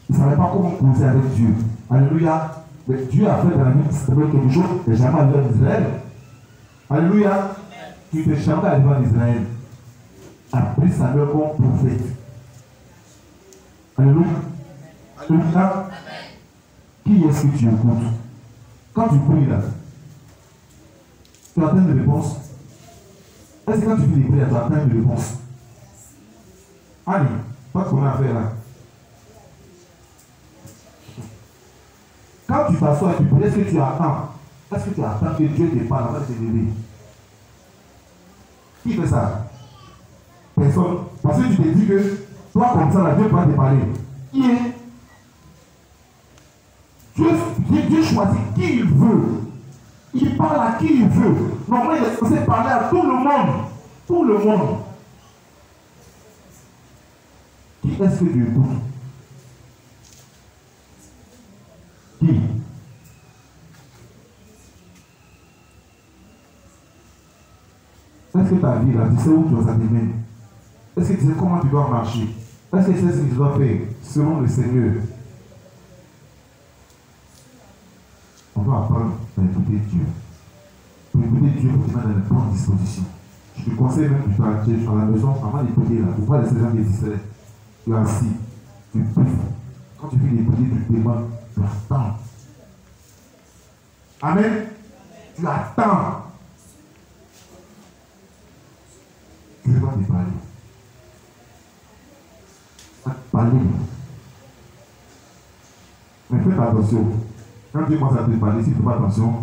Il ne savait pas comment causer avec Dieu. Alléluia. Mais Dieu a fait dans la vie de Samuel quelque chose que jamais arrivé en Israël. Alléluia. Qui n'était jamais arrivé en Israël. A pris Samuel comme prophète. Alléluia. Alléluia. Qui est-ce que tu écoutes? Quand tu pries là, tu attends une réponse. Est-ce que quand tu fais des prières, tu attends une réponse? Allez, pas ce qu'on a fait là. Quand tu t'assois et tu pries, est-ce que tu attends? Est-ce que tu attends que Dieu te parle avant de te lever? Qui fait ça? Personne. Parce que tu te dis que toi comme ça, là, Dieu va te parler. Qui est? Dieu choisit qui il veut. Il parle à qui il veut. Normalement, il est censé parler à tout le monde. Tout le monde. Qui est-ce que Dieu écoute? Qui? Est-ce que ta vie là, tu sais où tu vas t'amener? Est-ce que tu sais comment tu dois marcher? Est-ce que tu sais ce que tu dois faire selon le Seigneur? On doit apprendre à écouter Dieu. Pour écouter Dieu, il faut te mettre dans les bonnes dispositions. Je te conseille même que tu es à la maison, avant d'écouter là, pour pas laisser les gens des distraits. Tu es assis, tu pries. Quand tu finis d'écouter, tu te demandes, tu attends. Amen. Tu attends. Dieu va te parler. Va te parler. Mais faites attention. Quand Dieu commence à te parler, si tu ne fais pas attention,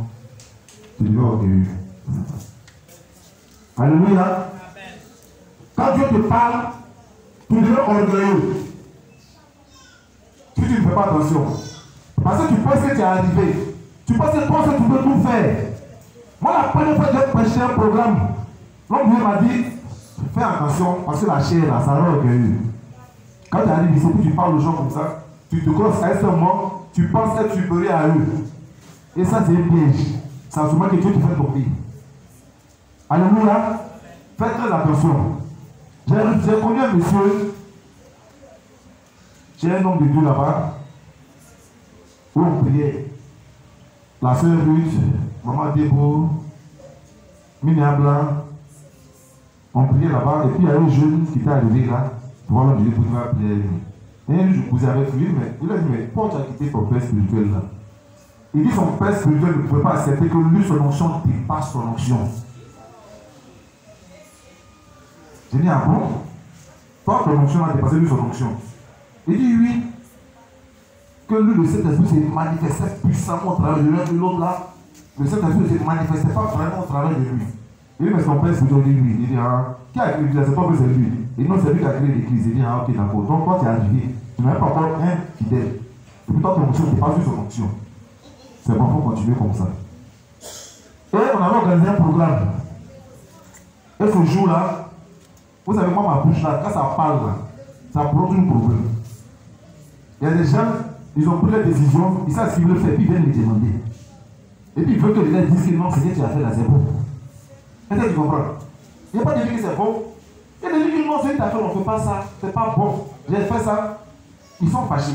tu dis ok. Alléluia. Quand Dieu te parle, tu deviens orgueilleux. Si tu ne fais pas attention. Parce que tu penses que tu es arrivé. Tu penses que toi, tu peux tout faire. Moi, la première fois que j'ai prêché un programme, l'homme Dieu m'a dit, fais attention, parce que la chair, là, ça rend orgueilleux. Quand tu arrives ici, tu parles aux gens comme ça, tu te crosses à un seul moment, tu penses être supérieur à eux. Et ça, c'est un piège. C'est en ce moment que Dieu te fait tomber. Alléluia. Faites très attention. J'ai connu un monsieur, j'ai un homme de Dieu là-bas, où on priait. La sœur Ruth, maman Debo, Minia Blanc, on priait là-bas, et puis il y a un jeune qui était arrivé là, pour voir l'homme de Dieu pour faire prier. Et un jour, je causais avec lui, mais il a dit, mais pourquoi tu as quitté ton père spirituel là? Il dit son père spirituel ne pouvait pas accepter que lui, son onction dépasse son onction. J'ai dit, ah bon? Toi, ton onction a dépassé lui son onction. Il dit, oui. Que lui, le Saint-Esprit s'est manifesté puissamment au travers de l'un de l'autre là. Le Saint-Esprit ne s'est manifesté pas vraiment au travers de lui. Il dit, mais son père spirituel dit, lui. Il dit, ah, qui a créé l'église? C'est pas que c'est lui. Il dit, non, c'est lui qui a créé l'église. Il dit, ah, ok, d'accord. Donc, toi, tu es arrivé. Tu n'avais pas encore un fidèle. Et puis, toi, ton onction, tu n'es pas sur son onction. C'est bon, il faut continuer comme ça. Et on avait organisé un programme. Et ce jour-là, vous savez, moi, ma bouche là, quand ça parle là, ça produit un problème. Il y a des gens, ils ont pris la décision, ils savent ce qu'ils veulent faire, puis ils viennent les demander. Et puis ils veulent que les gens disent que non, c'est ce que tu as fait là, c'est bon. Est-ce que tu comprends? Il n'y a pas de dire que c'est bon. Il y a des gens qui disent non, c'est une affaire, on ne fait pas ça, c'est pas bon. J'ai fait ça. Ils sont fâchés.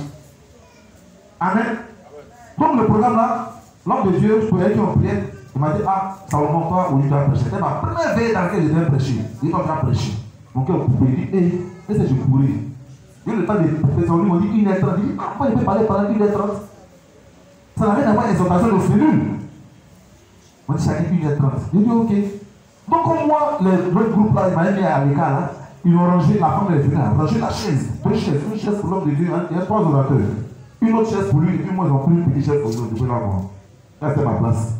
Amen. Donc le programme là, l'homme de Dieu, je pouvais être en prière, il m'a dit, ah, Salomon, toi, où tu dois prêcher. C'était ma première veille dans laquelle je devais prêcher. Il dit, on doit prêcher. Mon cœur coupé, il dit, hé, est-ce que je pourrais? Il y a le temps de professeur, lui m'a dit 1h30. Il dit, ah, pourquoi il peut parler pendant 1h30? Ça n'a rien à voir avec l'exhortation de cellule. On dit, chacun 1h30. Il dit, ok. Donc, comme moi, l'autre groupe là, il m'a mis à l'écart là, ils ont rangé, la femme est venue, rangé la chaise. 2 chaises, une chaise pour l'homme de Dieu, il y a 3 orateurs. Une autre chaise pour lui, et puis moi, ils ont pris une petite chaise pour l'autre. Je peux l'avoir. Là, c'était ma place.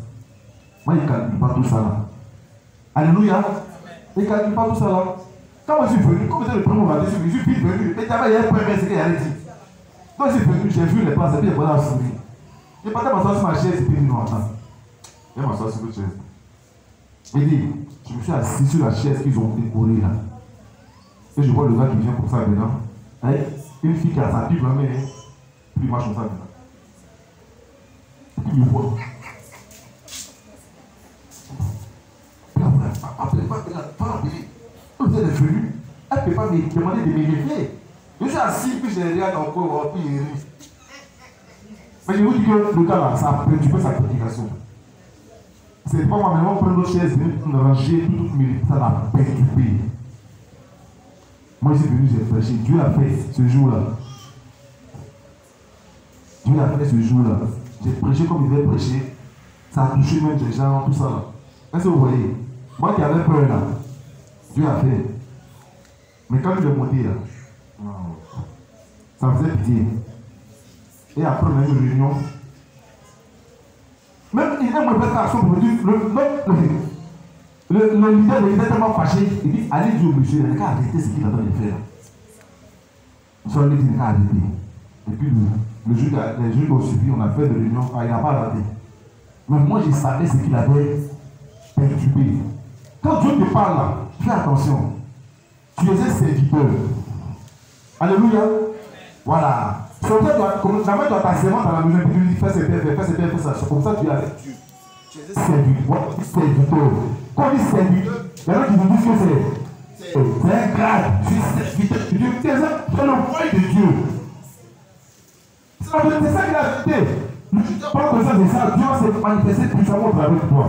Moi, il ne calcule pas tout ça là. Alléluia. Il ne calcule pas tout ça là. Quand moi je suis venu, comme c'était le premier matin, je suis vite venu. Mais d'abord, il y a un premier ce qu'il allait dire. Quand je suis venu, j'ai vu les places et puis les voilà à souris. J'ai pas m'asseoir sur ma chaise et puis non, attends. Viens m'asseoir sur votre chaise. Il dit, je me suis assis sur la chaise qu'ils ont décorée là. Et je vois le gars qui vient comme ça maintenant. Avec une fille qui a sa Bible, mais puis il marche comme ça maintenant. Et puis il me voit. Pas appeler. Vous êtes venu. Elle ne peut pas me demander de me lever. Je suis assis, puis je regarde encore, puis il rit. Mais je vous dis que le gars là, ça a perturbé sa prédication. C'est pas moi, mais on prend notre chaise, venir ranger toutes mes ça l'a perturbé. Moi, je suis venu, j'ai prêché. Dieu a fait ce jour-là. Dieu a fait ce jour-là. J'ai prêché comme il devait prêcher. Ça a touché même des gens, tout ça là. Est-ce que vous voyez? Moi qui avais peur là, Dieu a fait. Mais quand il est monté là, ça me faisait pitié. Et après, on a eu une réunion. Même il a moins fait action pour dire, le leader était tellement fâché, il dit, allez dire au monsieur, il n'a qu'à arrêter ce qu'il est en train de faire. Ils sont allés dire, il n'a qu'à arrêter. Et puis les jours qui ont suivi, on a fait des réunions, il n'a pas arrêté. Mais moi, je savais ce qu'il avait perturbé. Quand Dieu te parle là, fais attention. Tu es un serviteur. Alléluia. Voilà. Sur toi, la main doit t'asseoir dans la maison et tu lui dis fais c'est bien, ça. Comme ça, tu es avec Dieu. Tu es un serviteur. Quand on dit serviteur, il y en a qui vous disent que c'est un grade. Tu es serviteur de Dieu. Tu es le roi de Dieu. C'est ça qui est la vérité. Pas besoin de ça. Dieu s'est manifesté puissamment au travers de toi.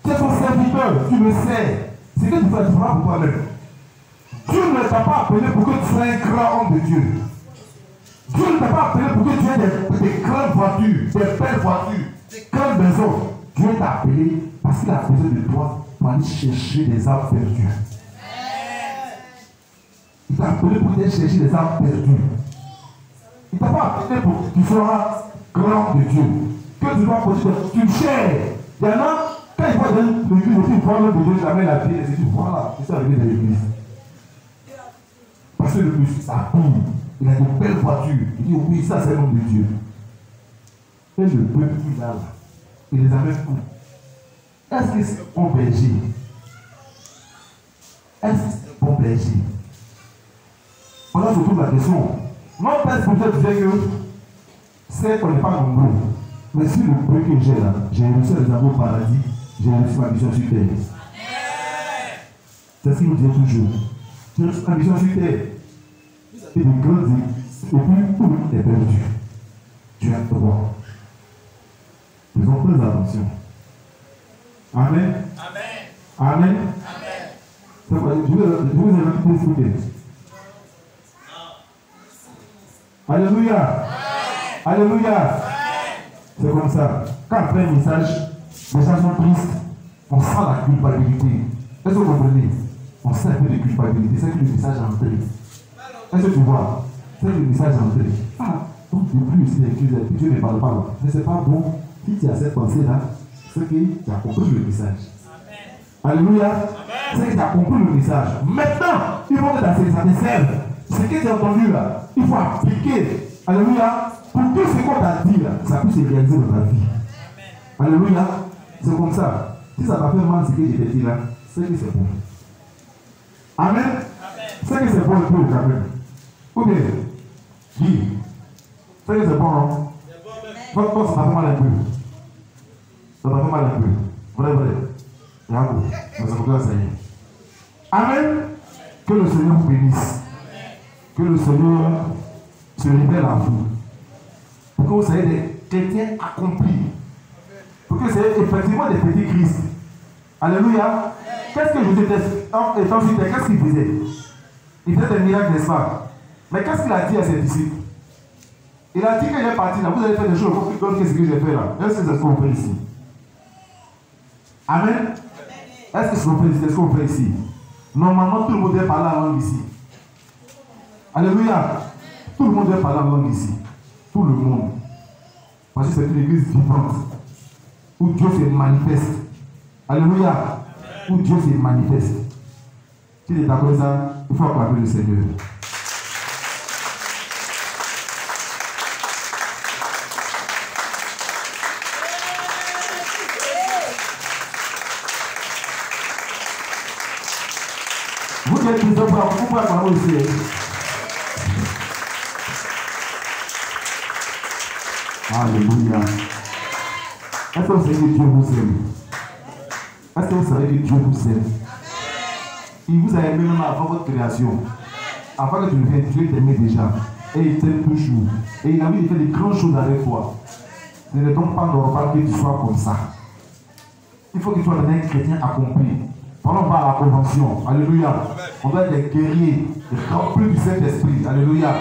Tu es son serviteur. Tu le sais. C'est que tu fais pour toi-même. Dieu ne t'a pas appelé pour que tu sois un grand homme de Dieu. Dieu ne t'a pas appelé pour que tu aies des grandes voitures, des belles voitures, des grandes maisons. Dieu t'a appelé parce qu'il a besoin de toi pour aller chercher des âmes perdues. Il t'a appelé pour aller chercher des âmes perdues. Il ne t'a pas appelé pour que tu sois grand de Dieu. Que tu dois poser, tu le cherches. Il y en a, quand ils voient l'église, ils voient l'homme de Dieu, jamais la vie, ils disent voilà, c'est ça arrivé dans l'église. Parce que le monsieur s'appuie. Il a de belles voitures. Il dit oui, ça c'est l'homme de Dieu. Et le peuple qui là, il les amène où? Est-ce que c'est un bon berger? Est-ce que c'est un bon berger? Voilà, je trouve la question. Mon père spirituel disait que c'est qu'on n'est pas nombreux. Mais si le peu que j'ai là, j'ai réussi à les avoir au paradis, j'ai réussi ma mission sur terre. C'est ce qu'il nous dit toujours. J'ai réussi ma mission sur terre. Et de grandir, et puis tout est perdu. Tu as le droit. Faisons très attention. Amen. Amen. Je vous ai invité à écouter. Alléluia. Alléluia. C'est comme ça. Quand après un message, les gens sont tristes, on sent la culpabilité. Est-ce que vous comprenez? On sent un peu de culpabilité. C'est que le message est entré. Est-ce que tu vois? C'est le message entré. Ah, donc depuis ici, Dieu ne parle pas là. Mais c'est pas bon. Si tu as cette pensée-là, c'est que tu as compris le message. Amen. Alléluia. C'est que tu as compris le message. Maintenant, il faut que ça te serve. Ce que tu as entendu là, il faut appliquer. Alléluia. Pour tout ce qu'on t'a dit là, ça puisse se réaliser dans ta vie. Amen. Alléluia. C'est comme ça. Si ça t'a fait mal ce que je t'ai dit là, c'est que c'est bon. Amen. C'est que c'est bon le peu quand même. Ou bien, dis, c'est que c'est bon, non? Votre poste, ça t'a fait mal un peu. Ça t'a fait mal un peu. Vrai. Bravo. Mais ça vous doit essayer. Amen. Que le Seigneur vous bénisse. Que le Seigneur se révèle à vous. Pour que vous soyez des chrétiens accomplis. Pour que vous soyez effectivement des petits Christ. Alléluia. Qu'est-ce que Jésus étant sur terre, qu'est-ce qu'il faisait? Il faisait des miracles, n'est-ce pas? Mais qu'est-ce qu'il a dit à ses disciples? Il a dit qu'il est parti là, vous allez faire des choses beaucoup plus grandes que ce que j'ai fait là. Est-ce que c'est ce qu'on fait ici? Amen. Est-ce que c'est ce qu'on fait ici? Normalement, tout le monde est parlé en langue ici. Alléluia. Tout le monde est parlé en langue ici. Tout le monde. Parce que c'est une église vivante. Où Dieu se manifeste. Alléluia. Où Dieu se manifeste. Si tu es d'accord avec ça, il faut acclamer le Seigneur. Vous qui êtes des hommes, vous pouvez acclamer aussi. Alléluia. Est-ce que vous savez que Dieu vous aime? Est-ce que vous savez que Dieu vous aime? Il vous a aimé même avant votre création. Avant que tu ne viennes, Dieu t'aimait déjà. Et il t'aime toujours. Et il a envie de faire des grandes choses avec toi. Ce n'est donc pas normal que tu sois comme ça. Il faut que tu sois un chrétien accompli. Parlons pas à la convention. Alléluia. On doit être des guerriers, remplis du Saint-Esprit. Alléluia.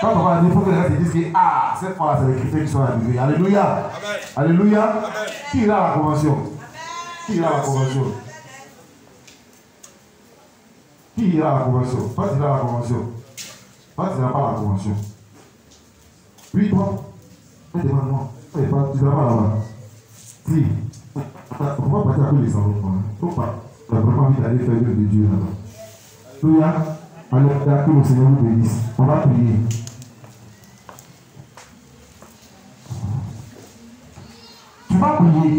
Quand on va dire, il faut que les gens se disent que ah, cette fois-là, c'est les chrétiens qui sont arrivés. Alléluia. Alléluia. Qui est là à la convention? Qui est là à la convention? Qui est là à la convention? Toi, tu es là à la convention. Toi, tu n'es pas à la convention. Puis toi, demande-moi. Tu ne vas pas là-bas. Si. Pourquoi partir à tous les salons? Il ne faut pas. Tu n'as vraiment envie d'aller faire l'œuvre de Dieu là-bas. Alléluia. Alléluia. Que le Seigneur vous bénisse. On va prier. Tu vas prier.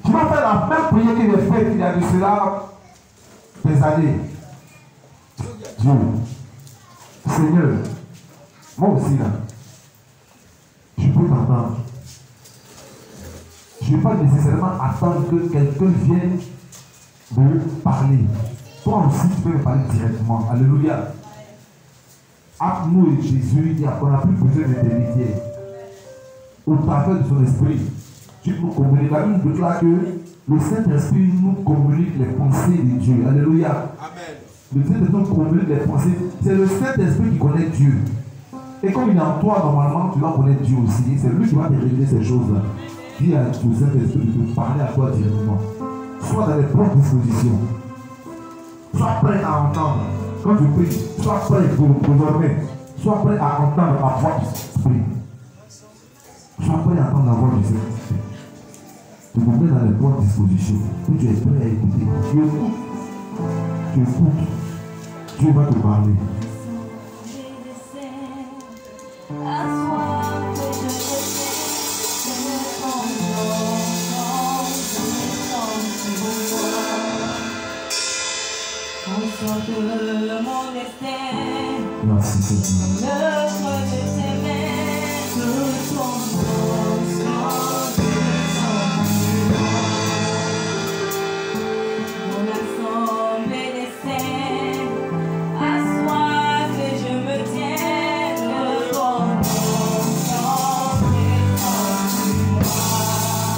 Tu vas faire la même prière que j'ai faite il y a de cela des années. Dieu, Seigneur, moi aussi là, je peux t'entendre. Je ne vais pas nécessairement attendre que quelqu'un vienne me parler. Toi aussi, tu peux me parler directement. Alléluia. Entre nous et Jésus, on n'a plus besoin d'intermédiaire. Au travers de son esprit, tu nous communiques. La Bible déclare que le Saint-Esprit nous communique les pensées de Dieu. Alléluia. Amen. Le Saint-Esprit nous communique les pensées. C'est le Saint-Esprit qui connaît Dieu. Et comme il est en toi, normalement, tu dois connaître Dieu aussi. C'est lui qui va te révéler ces choses-là. Dis à ton Saint-Esprit de te parler à toi directement. Sois dans les bonnes dispositions. Sois prêt à entendre. Quand tu pries, sois prêt pour dormir. Sois prêt à entendre la voix du Saint-Esprit. Sois prêt à entendre la voix du Saint-Esprit. Tu te mets dans les bonnes dispositions. Où tu es prêt à écouter. Tu écoutes. Tu écoutes. Dieu va te parler. Merci Seigneur.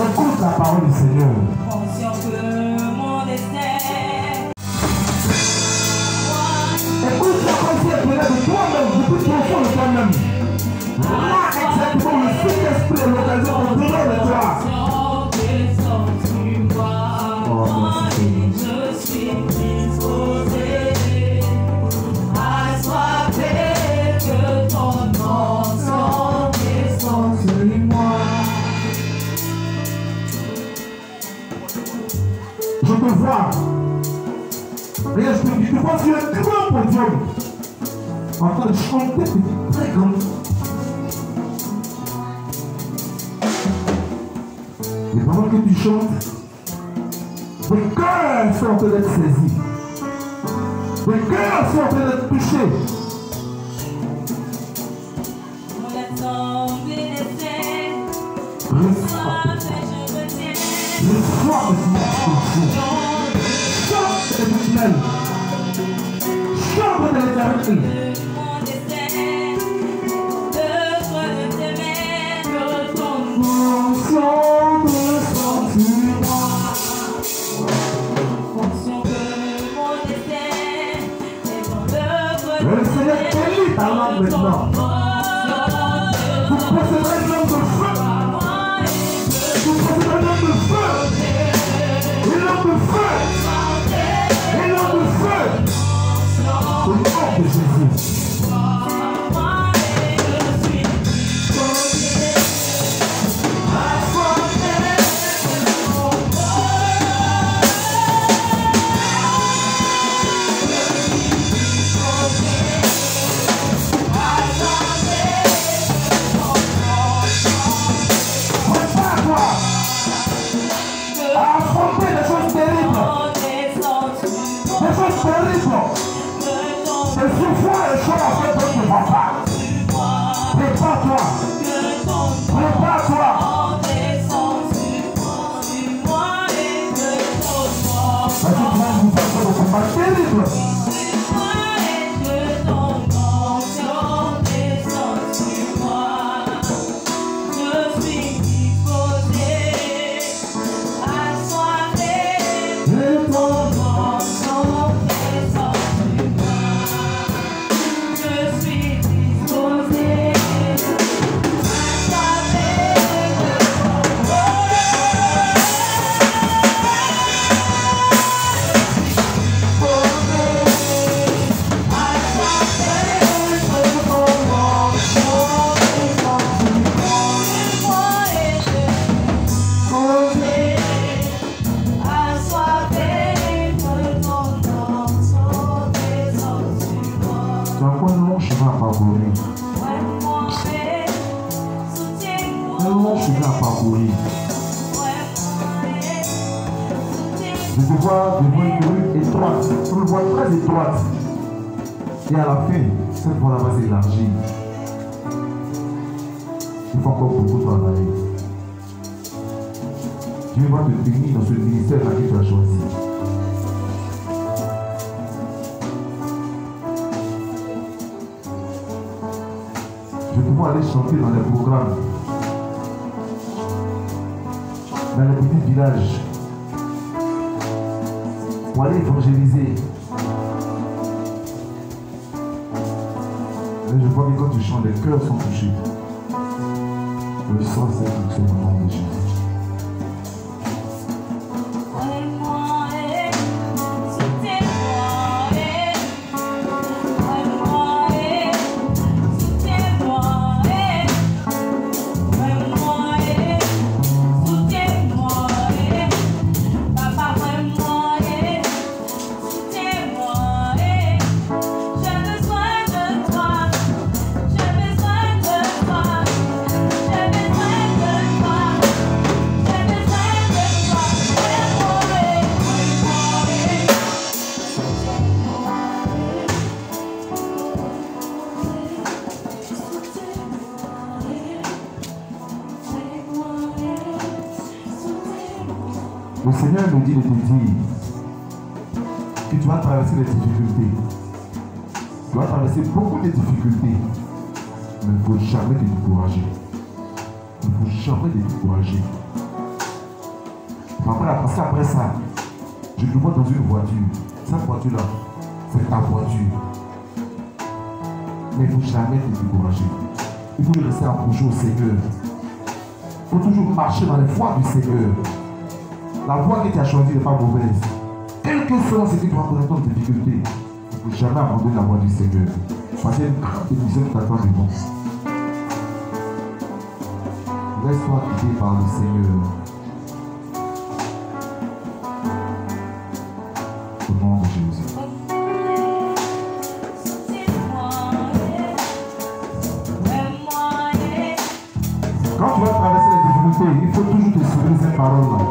Écoute la parole du Seigneur. Écoute la pensée de toi-même, écoute ton fond de toi-même. Là, exactement, le Saint-Esprit est l'occasion de donner de toi. Je suis disposé à soiffer que ton nom soit descend sur moi. Je te vois. Et je te dis, tu vois sur un grand podium. En train de chanter, c'est très grand. Et pendant que tu chantes, les cœurs sont en train d'être saisis. Les cœurs sont en train d'être touchés. Le soir de ton expulsion. Chante l'éternel. Chante de l'éternel. Le Seigneur bénit ta langue maintenant. Vous posséderez l'homme de feu. Vous posséderez l'homme de feu. Et l'homme de feu. Et l'homme de feu. Au nom de Jésus. en fait d'autres ne vont pas. Prépare-toi. Prépare-toi. Parce que tu vas nous faire le combat terrible. Je te vois devant une rue étroite, une voie très étroite. Et à la fin, cette voie là va s'élargir. Il faut encore beaucoup travailler. Dieu va te bénir dans ce ministère là que tu as choisi. Je te vois aller chanter dans les programmes, dans les petits villages, pour aller évangéliser. Et je vois que quand tu chantes, les cœurs sont touchés. Le sang s'est touché au nom de Jésus. Le Seigneur nous dit de te dire que tu vas traverser les difficultés. Tu vas traverser beaucoup de difficultés. Mais il ne faut jamais te décourager. Il ne faut jamais te décourager. Parce qu'après ça, je te vois dans une voiture. Cette voiture-là, c'est ta voiture. Mais il ne faut jamais te décourager. Il faut rester accroché au Seigneur. Il faut toujours marcher dans les voies du Seigneur. La voie que tu as choisie n'est pas mauvaise. Quel que soit ce que tu vas connaître comme difficulté, il ne faut jamais abandonner la voie du Seigneur. Parce qu'il y a une grande bénédiction qui t'attend devant. Laisse-toi guider par le Seigneur. Au nom de Jésus. Quand tu vas traverser les difficultés, il faut toujours te souvenir de cette parole-là.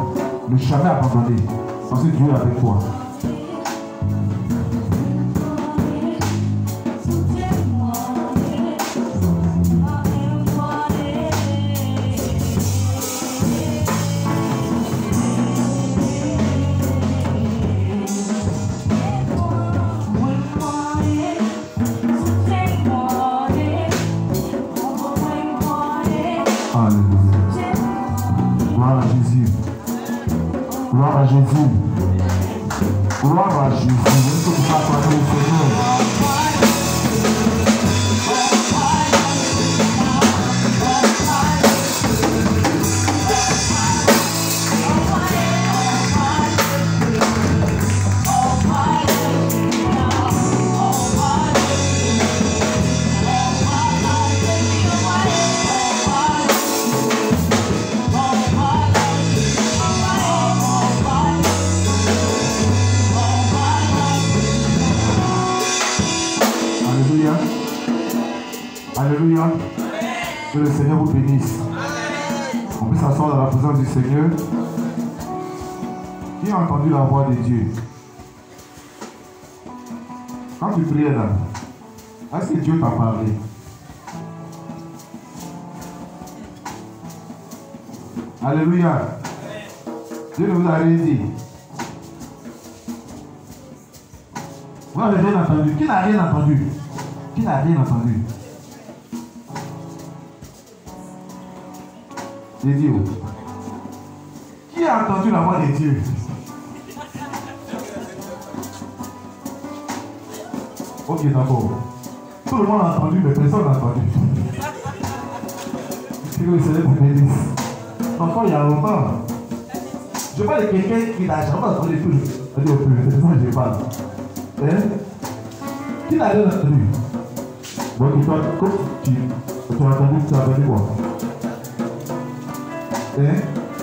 Ne jamais abandonner, parce que Dieu est avec toi. Alléluia. Gloire à Jésus. Gloire à Jésus. Gloire à Jésus. Est-ce que tu vas acclamer le Seigneur? Alléluia. Que le Seigneur vous bénisse. On peut s'asseoir dans la présence du Seigneur. Qui a entendu la voix de Dieu? Quand tu priais là, Est-ce que Dieu t'a parlé? Alléluia. Dieu ne vous a rien dit. Vous n'avez rien entendu. Qui n'a rien entendu? Qui n'a rien entendu? J'ai dit où? Qui a entendu la voix de Dieu? Ok, d'accord. Tout le monde a entendu, mais personne n'a entendu. C'est que le Seigneur vous bénisse. Encore il y a longtemps. Je parle de quelqu'un qui n'a jamais entendu tout. Je dis au plus, c'est ça que je parle. Hein? Qui n'a rien entendu? Bon, toi, tu as entendu quoi? Hein?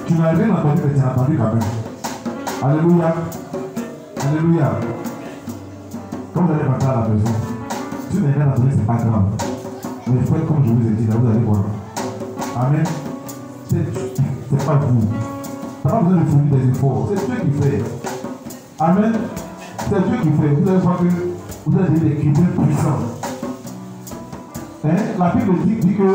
Tu n'as rien entendu, mais tu as entendu quand même. Alléluia. Alléluia. Quand vous allez rentrer à la maison, si vous n'avez rien entendu, ce n'est pas grave. Mais faites comme je vous ai dit, là, vous allez voir. Amen. C'est pas vous. Ça n'a pas besoin de fournir des efforts. C'est Dieu qui fait. Amen. C'est Dieu qui fait. Vous allez voir que vous avez des chrétiens puissants. Hein? La Bible dit que